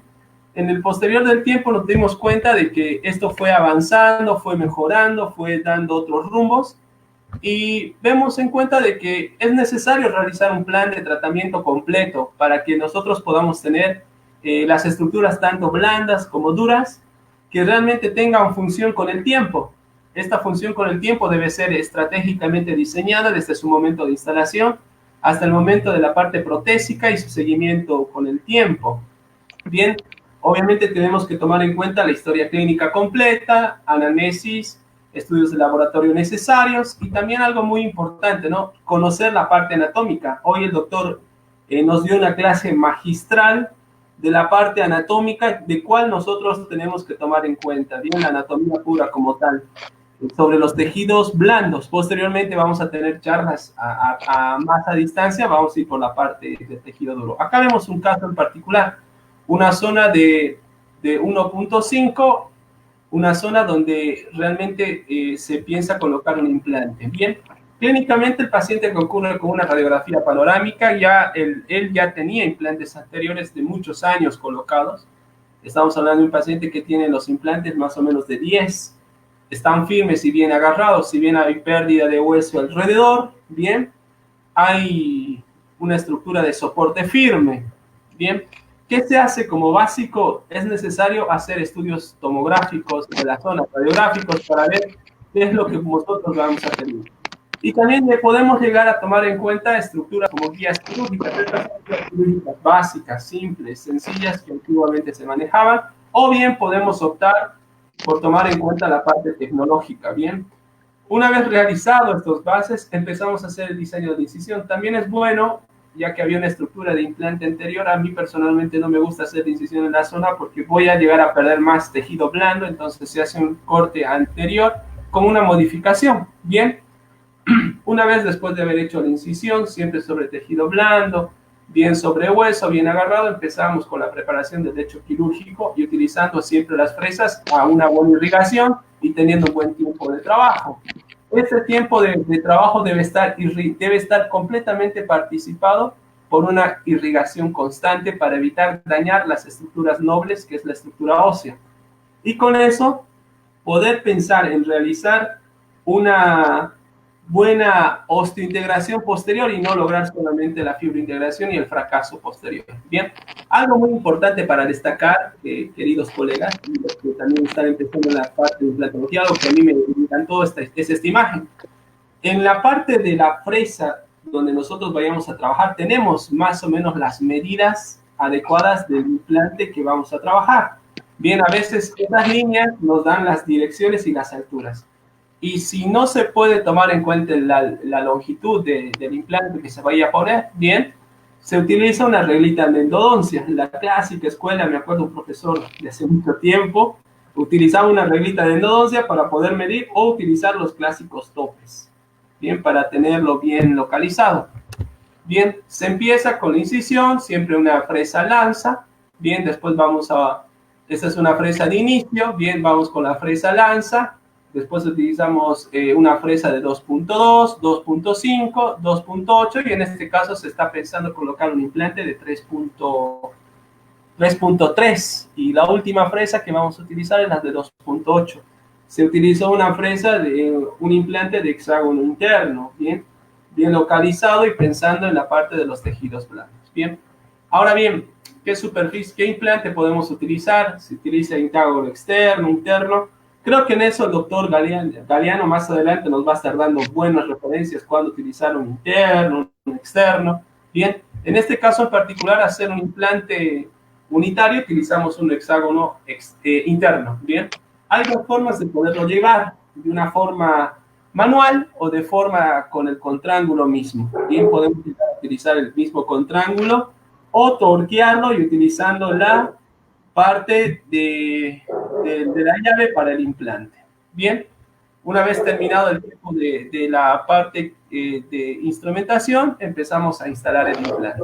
En el posterior del tiempo nos dimos cuenta de que esto fue avanzando, fue mejorando, fue dando otros rumbos, y vemos en cuenta de que es necesario realizar un plan de tratamiento completo para que nosotros podamos tener las estructuras tanto blandas como duras que realmente tengan función con el tiempo. Esta función con el tiempo debe ser estratégicamente diseñada desde su momento de instalación hasta el momento de la parte protésica y su seguimiento con el tiempo. Bien, obviamente tenemos que tomar en cuenta la historia clínica completa, anamnesis, estudios de laboratorio necesarios y también algo muy importante, ¿no? Conocer la parte anatómica. Hoy el doctor nos dio una clase magistral de la parte anatómica, de cuál nosotros tenemos que tomar en cuenta, bien, la anatomía pura como tal, sobre los tejidos blandos. Posteriormente vamos a tener charlas a más a distancia, vamos a ir por la parte del tejido duro. Acá vemos un caso en particular, una zona de 1.5, una zona donde realmente se piensa colocar un implante. Bien, clínicamente el paciente concurre con una radiografía panorámica, él ya tenía implantes anteriores de muchos años colocados. Estamos hablando de un paciente que tiene los implantes más o menos de 10, están firmes y bien agarrados, si bien hay pérdida de hueso alrededor, bien, hay una estructura de soporte firme, bien. ¿Qué se hace como básico? Es necesario hacer estudios tomográficos de la zona, radiográficos, para ver qué es lo que nosotros vamos a tener. Y también podemos llegar a tomar en cuenta estructuras como guías quirúrgicas, estas son guías quirúrgicas básicas, simples, sencillas, que antiguamente se manejaban, o bien podemos optar por tomar en cuenta la parte tecnológica, ¿bien? Una vez realizado estos bases, empezamos a hacer el diseño de incisión. También es bueno, ya que había una estructura de implante anterior, a mí personalmente no me gusta hacer incisión en la zona porque voy a llegar a perder más tejido blando, entonces se hace un corte anterior con una modificación, ¿bien? Una vez después de haber hecho la incisión, siempre sobre tejido blando, bien sobre hueso, bien agarrado, empezamos con la preparación del lecho quirúrgico y utilizando siempre las fresas a una buena irrigación y teniendo un buen tiempo de trabajo. Este tiempo de trabajo debe estar completamente participado por una irrigación constante para evitar dañar las estructuras nobles, que es la estructura ósea. Y con eso, poder pensar en realizar una buena osteointegración posterior y no lograr solamente la fibrointegración y el fracaso posterior. Bien, algo muy importante para destacar, queridos colegas, y los que también están empezando en la parte de implantología, algo que a mí me encantó es esta imagen. En la parte de la fresa donde nosotros vayamos a trabajar, tenemos más o menos las medidas adecuadas del implante que vamos a trabajar. Bien, a veces estas líneas nos dan las direcciones y las alturas. Y si no se puede tomar en cuenta la longitud del implante que se vaya a poner, bien, se utiliza una reglita de endodoncia. En la clásica escuela, me acuerdo un profesor de hace mucho tiempo, utilizaba una reglita de endodoncia para poder medir o utilizar los clásicos topes, bien, para tenerlo bien localizado. Bien, se empieza con la incisión, siempre una fresa lanza, bien, después vamos a, esta es una fresa de inicio, bien, vamos con la fresa lanza, después utilizamos una fresa de 2.2, 2.5, 2.8 y en este caso se está pensando colocar un implante de 3.3 y la última fresa que vamos a utilizar es la de 2.8. Se utilizó una fresa de un implante de hexágono interno, bien localizado y pensando en la parte de los tejidos blandos, bien. Ahora bien, ¿qué superficie, qué implante podemos utilizar? Se utiliza hexágono externo, interno. Creo que en eso el doctor Galeano más adelante nos va a estar dando buenas referencias cuando utilizar un interno, un externo. Bien, en este caso en particular, hacer un implante unitario, utilizamos un hexágono interno. Bien, hay dos formas de poderlo llevar, de una forma manual o de forma con el contraángulo mismo. Bien, podemos utilizar el mismo contraángulo o torquearlo y utilizando la parte de la llave para el implante. Bien, una vez terminado el tiempo de la parte de instrumentación, empezamos a instalar el implante.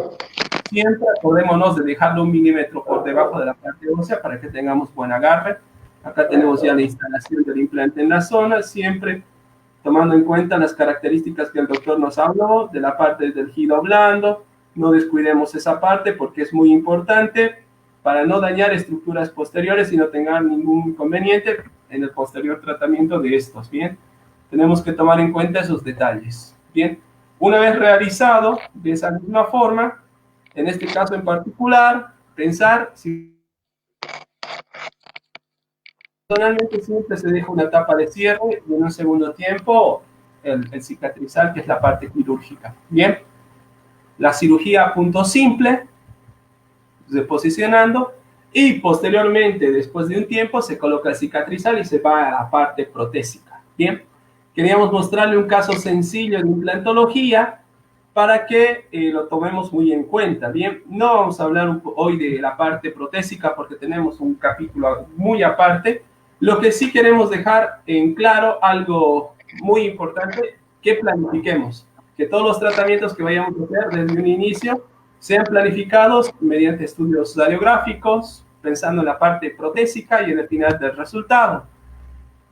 Siempre acordémonos de dejarlo 1 milímetro por debajo de la parte ósea para que tengamos buen agarre. Acá tenemos ya la instalación del implante en la zona, siempre tomando en cuenta las características que el doctor nos habló, de la parte del tejido blando. No descuidemos esa parte porque es muy importante para no dañar estructuras posteriores y no tengan ningún inconveniente en el posterior tratamiento de estos, ¿bien? Tenemos que tomar en cuenta esos detalles, ¿bien? Una vez realizado de esa misma forma, en este caso en particular, pensar si personalmente siempre se deja una etapa de cierre y en un segundo tiempo el cicatrizar, que es la parte quirúrgica, ¿bien? La cirugía a punto simple, reposicionando, y posteriormente, después de un tiempo, se coloca el cicatrizal y se va a la parte protésica. Bien, queríamos mostrarle un caso sencillo de implantología para que lo tomemos muy en cuenta. Bien, no vamos a hablar hoy de la parte protésica porque tenemos un capítulo muy aparte. Lo que sí queremos dejar en claro, algo muy importante, que planifiquemos, que todos los tratamientos que vayamos a hacer desde un inicio sean planificados mediante estudios radiográficos, pensando en la parte protésica y en el final del resultado.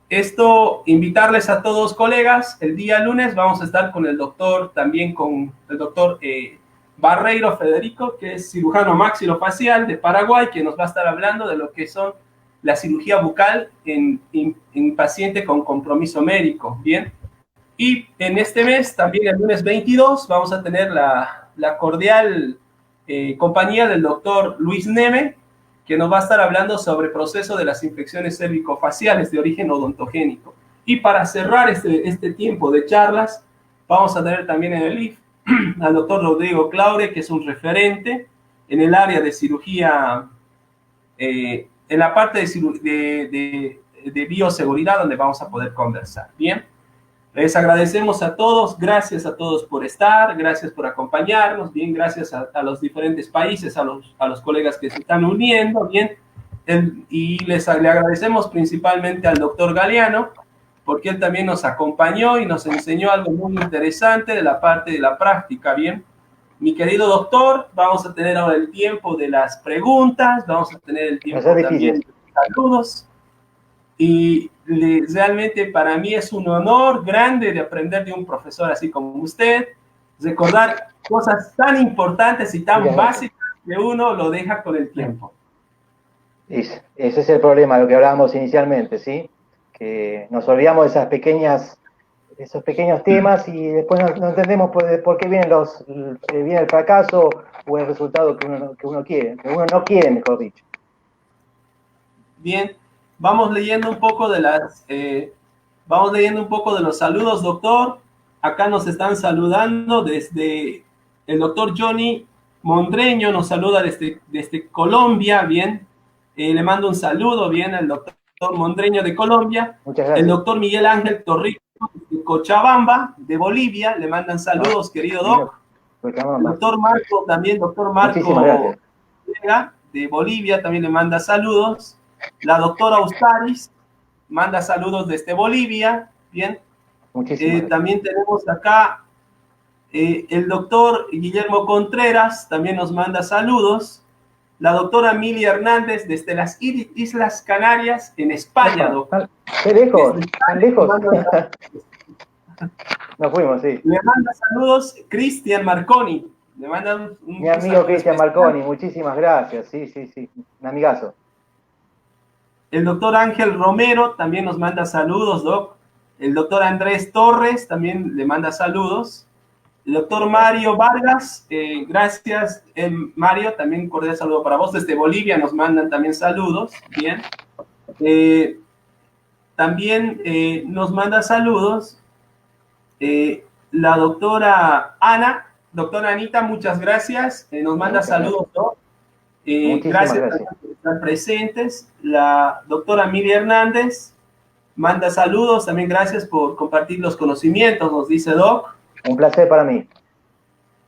Esto, invitarles a todos, colegas, el día lunes vamos a estar con el doctor, también con el doctor Barreiro Federico, que es cirujano maxilofacial de Paraguay, que nos va a estar hablando de lo que son la cirugía bucal en paciente con compromiso médico, ¿bien? Y en este mes, también el lunes 22, vamos a tener la cordial compañía del doctor Luis Neme, que nos va a estar hablando sobre el proceso de las infecciones cérvico-faciales de origen odontogénico. Y para cerrar este tiempo de charlas, Vamos a tener también en el IF al doctor Rodrigo Claure, que es un referente en el área de cirugía, en la parte de bioseguridad, donde vamos a poder conversar. Bien, les agradecemos a todos, gracias a todos por estar, gracias por acompañarnos, bien, gracias a los diferentes países, a los colegas que se están uniendo, bien, y le agradecemos principalmente al doctor Galeano, porque él también nos acompañó y nos enseñó algo muy interesante de la parte de la práctica, ¿bien? Mi querido doctor, vamos a tener ahora el tiempo de las preguntas, vamos a tener el tiempo también de los saludos, y realmente para mí es un honor grande de aprender de un profesor así como usted, recordar cosas tan importantes y tan básicas que uno lo deja con el tiempo. Ese es el problema, lo que hablábamos inicialmente, ¿sí? Que nos olvidamos de esos pequeños temas y después no entendemos por qué viene el fracaso o el resultado que uno quiere, que uno no quiere, mejor dicho. Bien, vamos leyendo un poco de los saludos, doctor. Acá nos están saludando desde el doctor Johnny Mondreño, nos saluda desde Colombia, bien. Le mando un saludo, bien, al doctor Mondreño de Colombia. Muchas gracias. El doctor Miguel Ángel Torrico de Cochabamba, de Bolivia, le mandan saludos, querido doc. El doctor Marco, también, doctor Marco de Bolivia, también le manda saludos. La doctora Ustaris manda saludos desde Bolivia, bien. También tenemos acá el doctor Guillermo Contreras, también nos manda saludos. La doctora Emilia Hernández desde las Islas Canarias, en España, doctor. ¡Qué lejos! ¡Tan lejos! Nos fuimos, sí. Le manda saludos Cristian Marconi. Le manda mi amigo Cristian Marconi, muchísimas gracias. Sí, un amigazo. El doctor Ángel Romero también nos manda saludos, doc. El doctor Andrés Torres también le manda saludos. El doctor Mario Vargas, gracias, Mario, también un cordial saludo para vos. Desde Bolivia nos mandan también saludos, bien. También nos manda saludos la doctora Ana, doctora Anita, muchas gracias. Nos manda saludos, ¿no? Gracias por estar presentes. La doctora Emilia Hernández manda saludos, también gracias por compartir los conocimientos, nos dice Doc. Un placer para mí.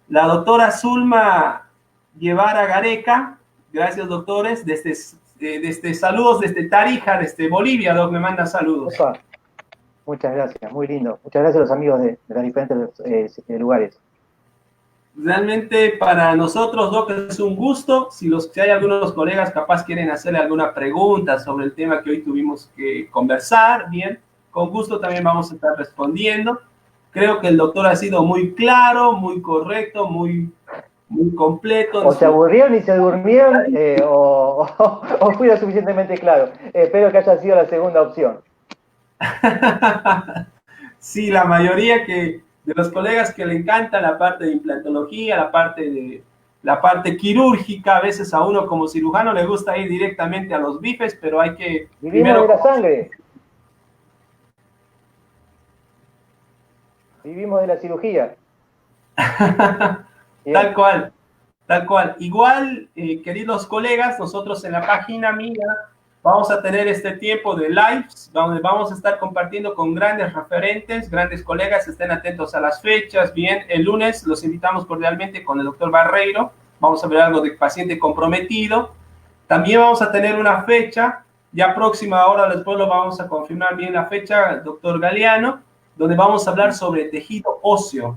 La doctora Zulma Guevara Gareca, gracias doctores, desde saludos desde Tarija, desde Bolivia, Doc, me manda saludos. Opa. Muchas gracias, muy lindo. Muchas gracias a los amigos de los diferentes lugares. Realmente para nosotros, Doc, es un gusto. Si hay algunos colegas capaz quieren hacerle alguna pregunta sobre el tema que hoy tuvimos que conversar, bien, con gusto también vamos a estar respondiendo. Creo que el doctor ha sido muy claro, muy correcto, muy completo. O se aburrieron y se durmieron, o fui lo suficientemente claro. Espero que haya sido la segunda opción. Sí, la mayoría de los colegas que le encanta la parte de implantología, la parte quirúrgica, a veces a uno como cirujano le gusta ir directamente a los bifes, pero hay que... Vivimos de la sangre. Vivimos de la cirugía. Tal cual, tal cual. Igual, queridos colegas, nosotros en la página mía vamos a tener este tiempo de lives, donde vamos a estar compartiendo con grandes referentes, grandes colegas, estén atentos a las fechas. Bien, el lunes los invitamos cordialmente con el doctor Barreiro, vamos a ver algo de paciente comprometido. También vamos a tener una fecha, ya próxima, ahora después lo vamos a confirmar bien la fecha, el doctor Galeano, donde vamos a hablar sobre tejido óseo.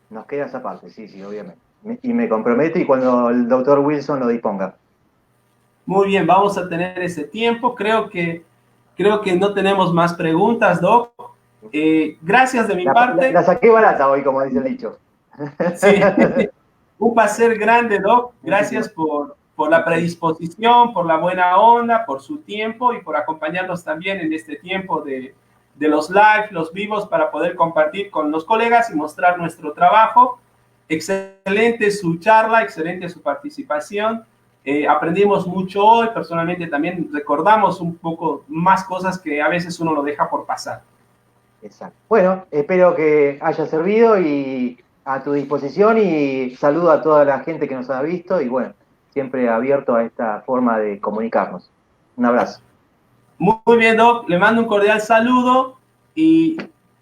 Nos queda esa parte, sí, obviamente. Y me comprometo y cuando el doctor Wilson lo disponga. Muy bien, vamos a tener ese tiempo. Creo que no tenemos más preguntas, Doc. Gracias de mi parte. La saqué barata hoy, como dice el dicho. Sí, un placer grande, Doc. Gracias por la predisposición, por la buena onda, por su tiempo y por acompañarnos también en este tiempo de los live, los vivos, para poder compartir con los colegas y mostrar nuestro trabajo. Excelente su charla, excelente su participación. Aprendimos mucho hoy, personalmente también recordamos un poco más cosas que a veces uno lo deja por pasar. Exacto. Bueno, espero que haya servido y a tu disposición y saludo a toda la gente que nos ha visto y bueno, siempre abierto a esta forma de comunicarnos. Un abrazo. Muy bien, Doc. Le mando un cordial saludo y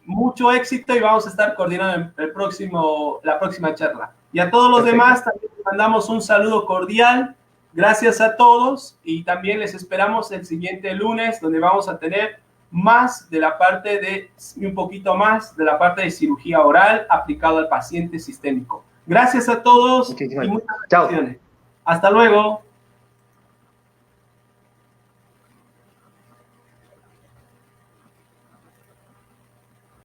mucho éxito y vamos a estar coordinando la próxima charla. Y a todos los Perfecto. demás también les mandamos un saludo cordial. Gracias a todos y también les esperamos el siguiente lunes donde vamos a tener más de la parte de, un poquito más de la parte de cirugía oral aplicado al paciente sistémico. Gracias a todos Muchísimas y gracias. muchas Chao. bendiciones. Hasta luego.